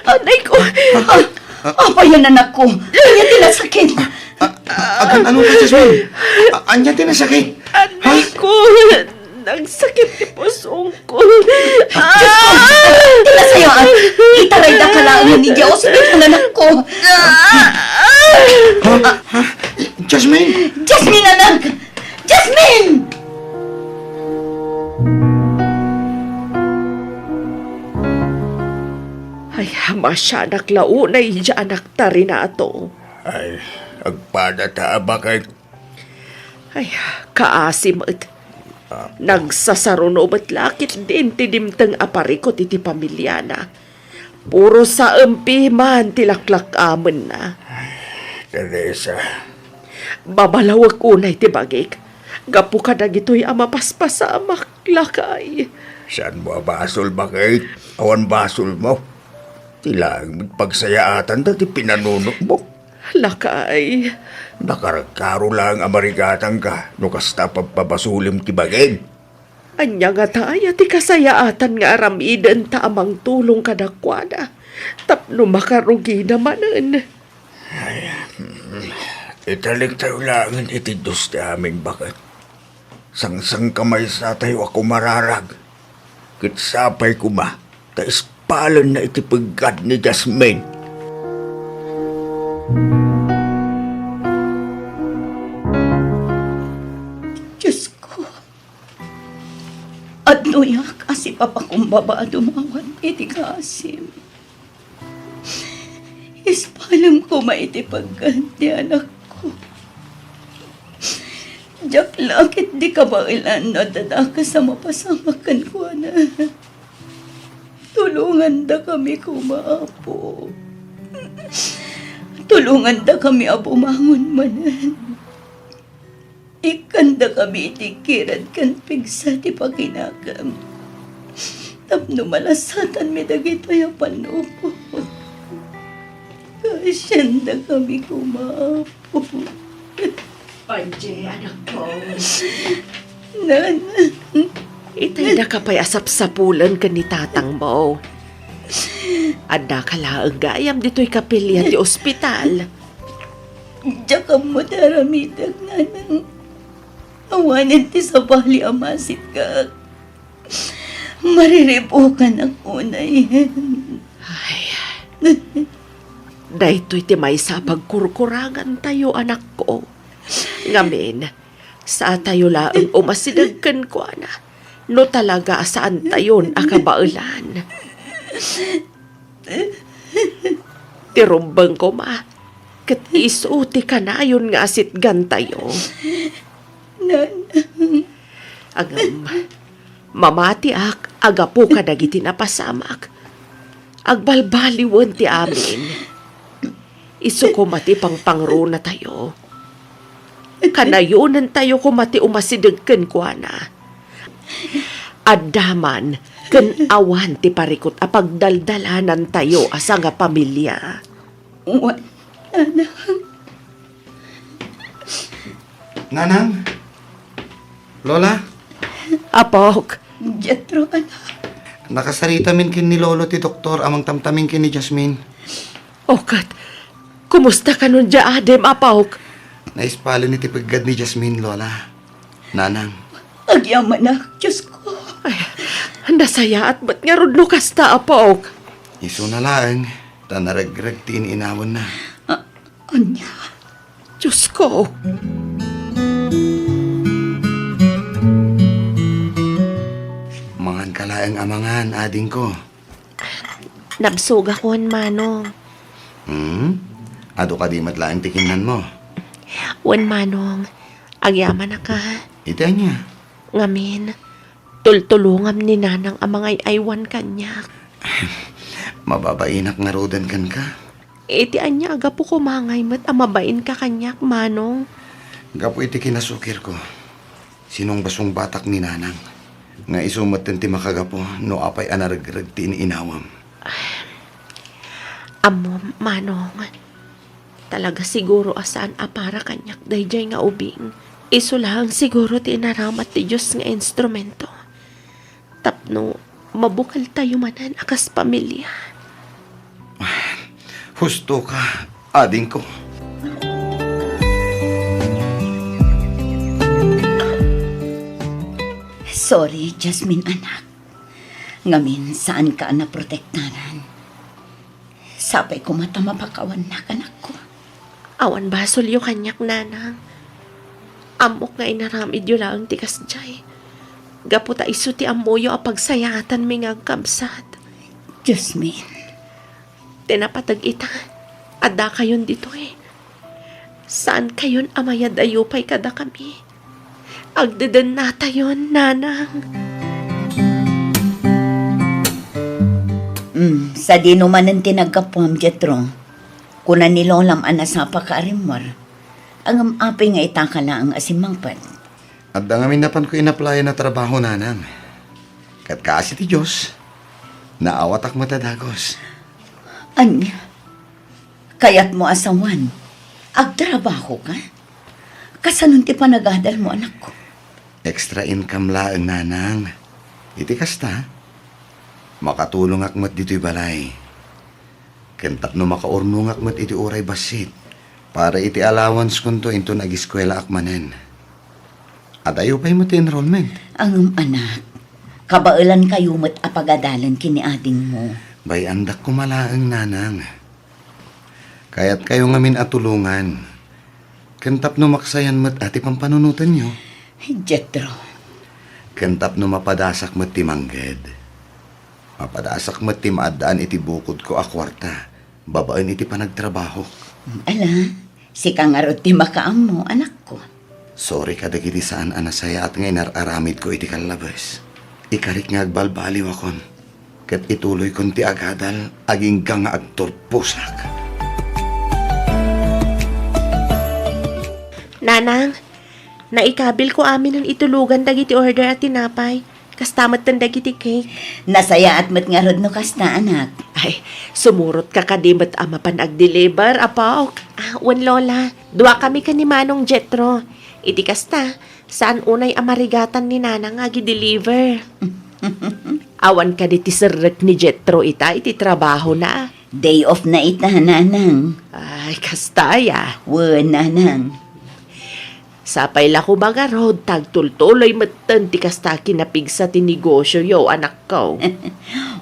Anay ko. Apa yan, anak ko? Kaya tinasakit. Agan ano ka, Jasmine? Anya tinasakit? Anay ko. Nagsakit ti pusong ko. Tila sa'yo, itaray na kalaangan ni Diyos. Ito, anak ko. Jasmine! Jasmine, anak! Jasmine! Ay, masya anak launay dya anak tari na ato. Ay, agpada ta bakay. Ay, kaasim at nagsasaruno ba't lakit din tidimtang aparikot iti pamilya na. Puro sa empi man tilaklak aman na. Teresa, Babalawag unay ti bagik. Gapu ka na gito'y amapaspasa maklakay. saan mo basol bakay? Awan basol mo. Tilang pagsayaatan dati pinanunok mo. Lakay. Nakarkaro lang amarigatan ka no kasta pagpapasulim ti bagay. Anya nga tayo ti kasayaatan nga aramidan ta amang tulong kadakwada. Tapno makarugi namanan. Italik tayo lang iti dos ti amin bakit. Sangsang kamay sa tayo ako mararag. Kitsapay ko ma, ta ispalan na iti paggad ni Jasmine. Diyos ko. At nuyak asi papakumbaba dumawan iti kasim. Ispalam ko maiti pagganti anak ko. Diyak lakit di ka ba ilan na dadaka sa mapasamakan ko na. Tulungan da kami kumaapo. Tulungan da kami abumangon manan. Ikanda kami itikiran kan pigsa ti pakinagam. Tapno malasatan mi dagito ya panupo. Kasyanda kami kumapo. Panje, anak ko. Nana. Itay nakapayasap sa pulan ka ni tatang mo. Adda ka laang gayam dito'y kapilya di ospital. Diyak mo daramidag nanang. Awanin ti sa bali amasit ka. Mariribukan ang unay. Ay, dahito'y ti may sa pagkurkurangan tayo, anak ko. Ngamin, sa tayo laang umasidagkan ko, ana. No talaga saan tayon akabaulan. Tirumbang ko ma, kat isuti ka na yun nga sitgan tayo. Agam, mamati ak, agapo ka dagiti napasamak. Agbalbaliwan ti amin. Isu ko mati pang pangro na tayo. Kanayunan tayo ko mati umasidagkan ko na. Adaman, ken awan ti parikot apagdaldalanan tayo asa nga pamilya. Nanang? Lola? Apok, Jetro, anak. Nakasarita min kin ni Lolo ti Doktor amang tamtamin kin ni Jasmine. okat, kumusta ka nun dya, Adem, apok? Naispalo ni ti paggad ni Jasmine, Lola. Nanang. Agyaman na, Diyos ko. Ay, nasaya at ba't nga rod lukas ta, apok? Iso na lang, tanaragrag tininawan na. Anya, Diyos ko. Mangan kalaang amangan, ading ko. Nabsog ako, Manong. Ado ka di matlaang tikinan mo. Wan Manong, agyaman na ka. Ita niya. Ngamin, tultulungam ni Nanang amangay aywan kanyak. Mababainak nga rodan kan ka. Iti anya aga po kumangay mat amabain ka kanyak, Manong. Gapo iti kinasukir ko. Sinong basong batak ni Nanang. Nga isumat ti makagapo no apay anaragrag inawam. Amo, Manong. Talaga siguro asaan apara kanyak dayjay nga ubing. Iso lang siguro ti inaramat ti Diyos nga instrumento. Tapno, mabukal tayo manan akas pamilya. Husto ka, ading ko. sorry, Jasmine anak. Ngamin saan ka na protektaran. Sapay ko mata mapakawan na kanak ko. Awan basol yung kanyak nanang. Amok nga inaramid yun lang tikas jay. Gaputa iso ti amoyo apagsayatan mi nga kamsat. Jasmine. Tinapatag ita. Ada kayon dito eh. Saan kayon amayad ayupay kada kami? Agdadan nata yon, nanang. Sa di naman ang tinagkapuam, Jetro. Kuna nilolam anasapa ka arimwar. Ang api nga itaka na ang asimangpan. At dangamin napan ko inaplaya na trabaho, nanang. Kat kaasi ti Diyos, naawat ak matadagos. Anya, kayat mo asawan, agtrabaho ka? Kasanong ti panagadal mo, anak ko? Extra income laang, nanang. Iti kasta, makatulong akmat dito'y balay. Kentap no makaurnong akmat iti uray basit, para iti allowance kunto into nag-eskwela akmanen. At ayaw pa'y mo ti enrollment. Ang anak, kabailan kayo mat apagadalan kini ading mo. Bay andak kumalaang, nanang. Kaya't kayo ngamin atulungan. Kentap no maksayan mat ati pampanunutan nyo. Jetro, Kentap no mapadasak mat ti mangged. Mapadasak mat ti maadaan iti bukod ko akwarta. Babaan iti panagtrabaho. ala, si kangarot ti makaam mo, anak ko. Sorry kadagiti saan anasaya at ngay nararamid ko iti kalabas. Ikarik nga agbalbaliw akon. Kat ituloy kon ti agadal, aging nga agturpusak. Nanang, naikabil ko amin ang itulugan dagiti order at tinapay. Kastamat tan dagiti cake. Nasaya at mat nga rod no kasta, anak. Ay, sumurot ka kadimat ama pan ag-deliver, apaw. Wan lola, dua kami ka ni Manong Jetro. Iti kasta, saan unay amarigatan ni Nanang nga gi-deliver. Awan ka diti serrek ni Jetro ita, iti trabaho na. Day off na ita, nanang. Ay, kastaya. Nanang. Sapay la ko baga road, tagtultuloy matan ti kasta kinapigsa ti negosyo yo, anak ko.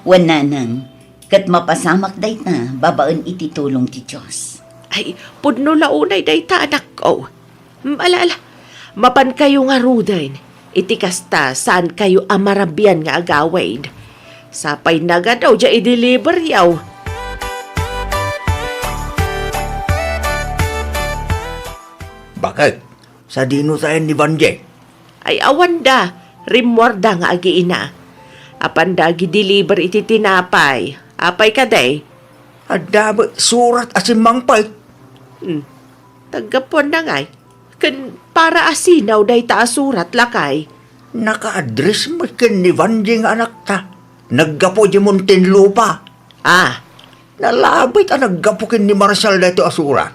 Nanang. Kat mapasamak day ta, babaen iti tulong ti Diyos. Ay, pudno launay day ta, anak ko. Alala, mapan kayo nga rudain. Iti kasta, saan kayo amarabian nga agawain. Sapay naga daw, dya i-deliver yaw. Bakit? Sa dino tayo ni Banje? Ay, awan da, rimwarda nga agiina. Apan da, gi-deliver iti tinapay. Apay ka day. Adaba, surat asimang pay. Tagapon na ngay. Kan para asinaw day ta asurat lakay. Naka-address mo ken ni Banje nga anak ta. Naggapo di Muntinlupa. Ah, Nalabit ang naggapo ken ni Marshall dito asurat.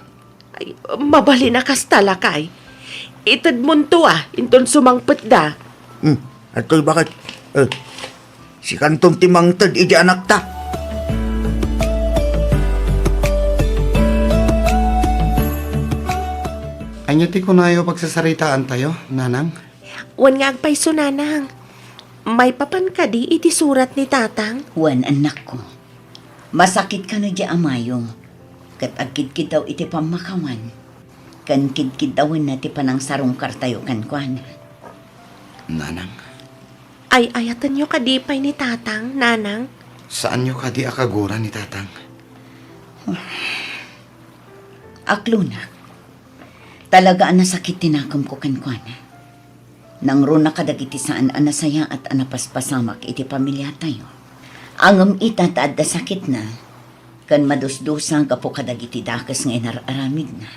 ay, mabali na kasta lakay. Itad munto inton sumangpet da. Ato'y bakit? Si kantong timangtad iti anak ta. Anyo ti kunayo pagsasaritaan tayo, nanang? Wan nga agpay sunanang. May papan ka di iti surat ni tatang. Anak ko. Masakit ka na di amayo. Kat agkid-kid daw iti pamakawan. Kan kid-kid dawin na ti panang sarong kartayo kan kwan. Nanang, Ay ayatan nyo kadipay ni tatang, nanang. saan nyo ka di akagura ni tatang? Aklunak. Talaga ang nasakit tinakam ko kan kwan. Nang runa kadagiti saan anasaya at anapaspasamak iti pamilya tayo. Angam itataad da sakit na. Kan madusdusang kapo kadagiti dakas nga inararamid na.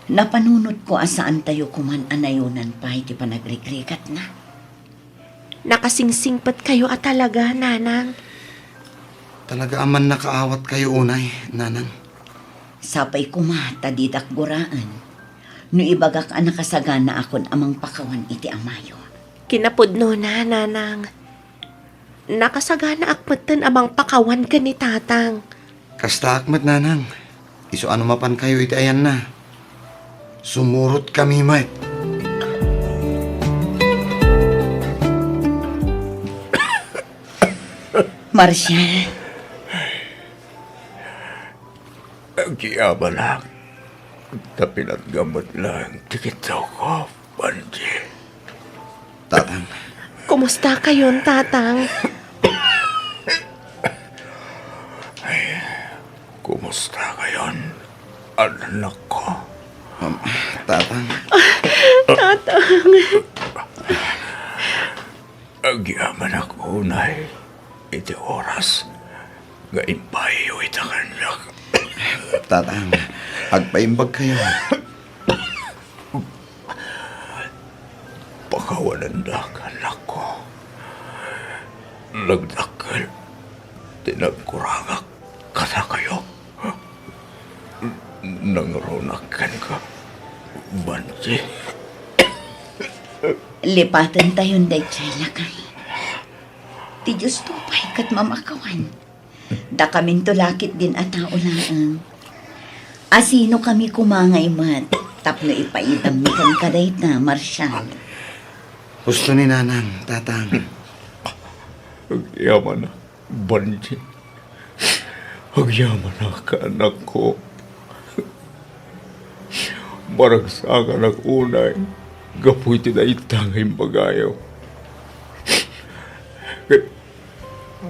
Napanunot ko asaan tayo kuman anayunan pa iti panagrigrigat na. Nakasingsingpat kayo at talaga, nanang. Talaga aman nakaawat kayo unay, nanang. Sapay kumata didak guraan. No ibagak ang nakasagana akon amang pakawan iti amayo. Kinapudno na, nanang. Nakasagana akmatan amang pakawan ka ni tatang. Kasta akmat, nanang. Iso ano mapan kayo iti ayan na. Sumurot kami, mat. Marshal, Agiyaba lang. Tapin at gamot lang. Tikit daw ko, Banji. Tatang, Kumusta kayon, tatang? Kumusta kayon, anak ko? tatang. Agyaman ako, unay. Iti oras. Nga impayo ita kanyak. Tatang, agpaimbag kayo. Pakawanan na anak ko. Lagdakal. Tinagkurangak kada kayo. Nangronakan ka, Banji. lipatan tayon day chay lakay. Ti Diyos tupay kat mamakawan. Da kamin tulakit din at taulaang. Asino kami kumangay mat. Tapno ipaidam ni kan kadayt na, Marshal. Gusto ni nanang, tatang. Agyaman na, Banji. Agyaman na ka, anak ko. Maragsakan ang unay. Gapoy tinaytangay bagayo.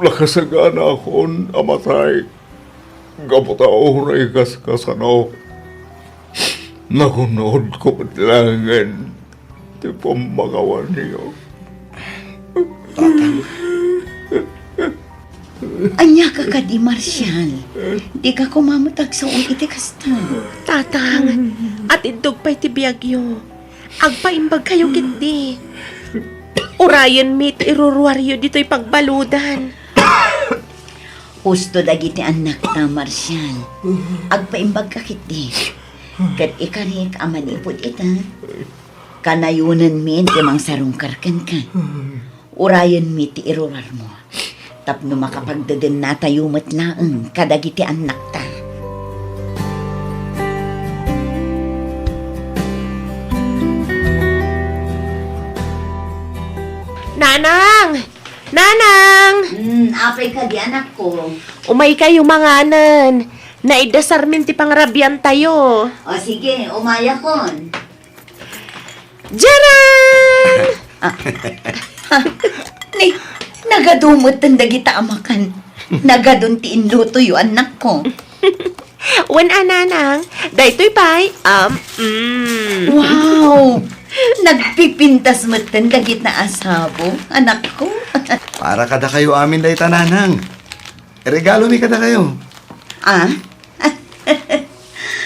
Lakasagana akon amatay. Gaputa oray kaskasano. Nakunod ko patlangan. Di pamagawan niyo. Anya ka ka di, Marshal. Di ka kumamutag sa iti kasta. Tatang, at indog pa'y tibiyagyo. Agpaimbag kayo kindi. Urayan mit iruruaryo dito'y pagbaludan. Husto dagiti anak na, Marshal. Agpaimbag ka kiti. Kat ikarik aman ipod ita. Kanayunan min timang sarungkarkan ka. Urayan mi ti irurar mo. Tapno makapagdaden na tayo matlaang kadagiti anak ta. Nanang! Nanang! Apay ka di anak ko. Umay kayo manganan. Naidasar min ti pangrabian tayo. O sige, umaya kon. Jaran! Ni, nagadumot ang dagita amakan. Nagadun ti inluto yu anak ko. Wan ananang, daytoy pay. Wow! Nagpipintas mo tan dagit na asabo, anak ko. Para kada kayo amin day tananang. Regalo ni kada kayo. Ah?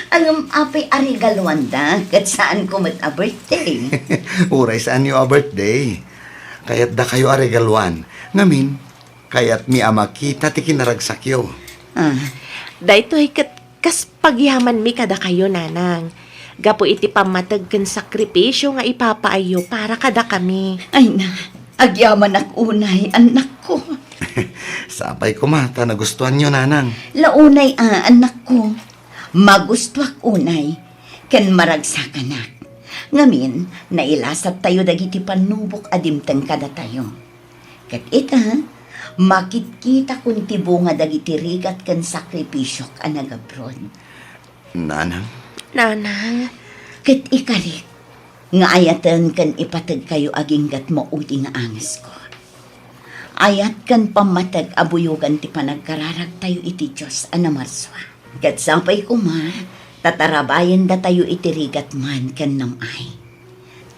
Ang apay arigalwanda, kat saan ko mat a birthday? Uray saan niyo a birthday. Kaya't da kayo a regaluan. Ngamin, kaya't mi ama kita ti kinaragsakyo. Daytoy kas pagyaman mi kada kayo, nanang. Gapo iti pamatag kan sakripisyo nga ipapaayo para kada kami. Ay na, agyaman ak unay, anak ko. Sapay ko mata nagustuhan nyo, nanang. Launay anak ko. Magustuak unay, ken maragsakanak. Ngamin, nailasat tayo dagiti panubok adimtang kada tayo. Kat ita, Makikita kun ti bunga dagiti rigat ken sakripisyo ka nagabron. Nanang, Nanang, Ket ikalit, nga ayatan kan ipatag kayo aginggat mo uti nga anges ko. Ayat kan pamatag abuyugan ti panagkararag tayo iti Diyos anamarswa. Ket sampay ko ma, tatarabayan da tayo iti rigat man kan namay.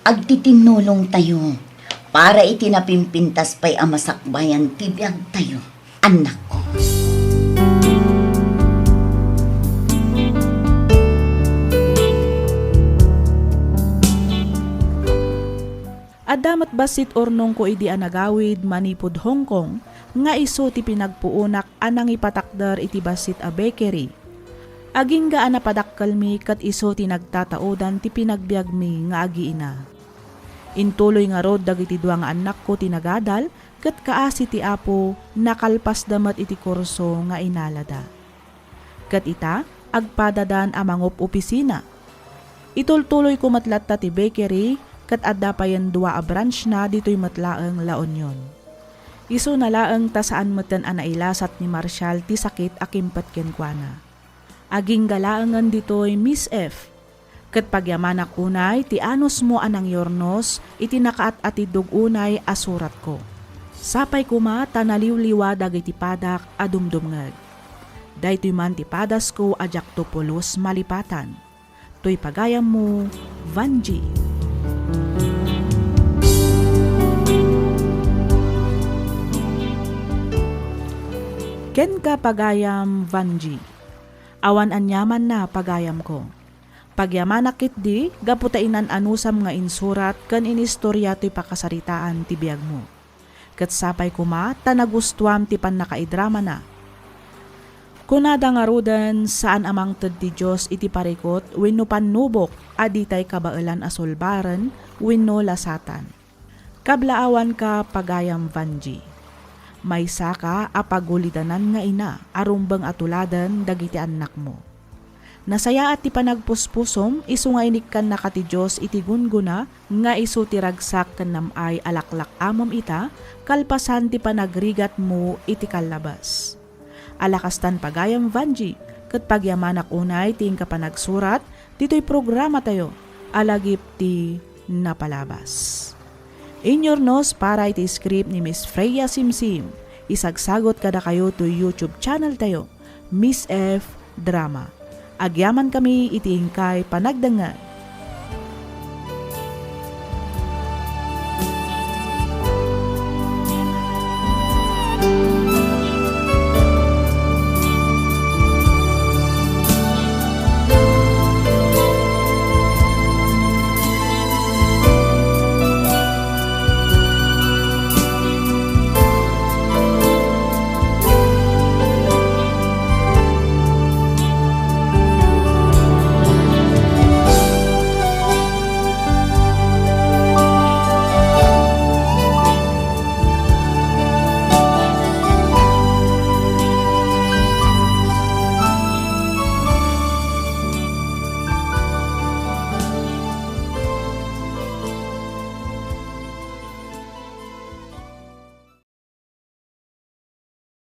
Agtitinulong tayo, para iti napimpintas pa'y amasakbayan tibiyag tayo, anak ko. Adamat basit ornong ko idi anagawid manipod Hong Kong, nga iso ti pinagpuunak anang ipatakder iti basit a bakery. Aging gaan na padakkel mi kat iso ti nagtataodan ti pinagbiag mi nga agi ina. Intuloy nga rod dagiti dua nga anak ko tinagadal kat kaasi ti apo nakalpas damat iti kurso nga inalada. Kat ita agpadadan amangop opisina. Itultuloy ko matlatta ti bakery kat adda pa yan dua a branch na dito'y matlaang La Union. Iso na laang ta saan matan anailasat ni Marshall ti sakit akimpat kenkwana. Aging galaangan dito'y Miss F. Kat pagyamanak unay ti anos mo anang yornos iti nakaat atidog unay asurat ko. Sapay kuma tanaliw-liwa dagiti padak adumdumngag. Daytoy man ti padas ko ajak topolos malipatan. To'y pagayam mo, Vanji. Ken ka pagayam Vanji. Awan anyaman na pagayam ko. Pagyaman nakit di, gaputainan anusam nga insurat kan inistorya to'y pakasaritaan ti biyag mo. Kat sapay kuma, tanagustuam ti pan nakaidrama na. Kunada nga rudan saan amang ted ti Diyos iti parikot wenno panubok aditay kabailan asulbaran wenno lasatan. Kablaawan ka pagayam Vanji. May saka apagulidanan nga ina arumbang atuladan dagiti anak mo. Nasaya at ti panagpuspusom isu nga inikkan na kati Diyos iti gunguna nga isu ti ragsak ken namay alaklak amam ita kalpasan ti panagrigat mo iti kalabas. Alakastan pagayam Vanji ket pagyamanak unay ti kapanagsurat dito'y programa tayo alagip ti napalabas. Inyornos para iti script ni Miss Freya Simsim. Isagsagot kada kayo to YouTube channel tayo, Miss F Drama. Agyaman kami iti ingkay panagdangag.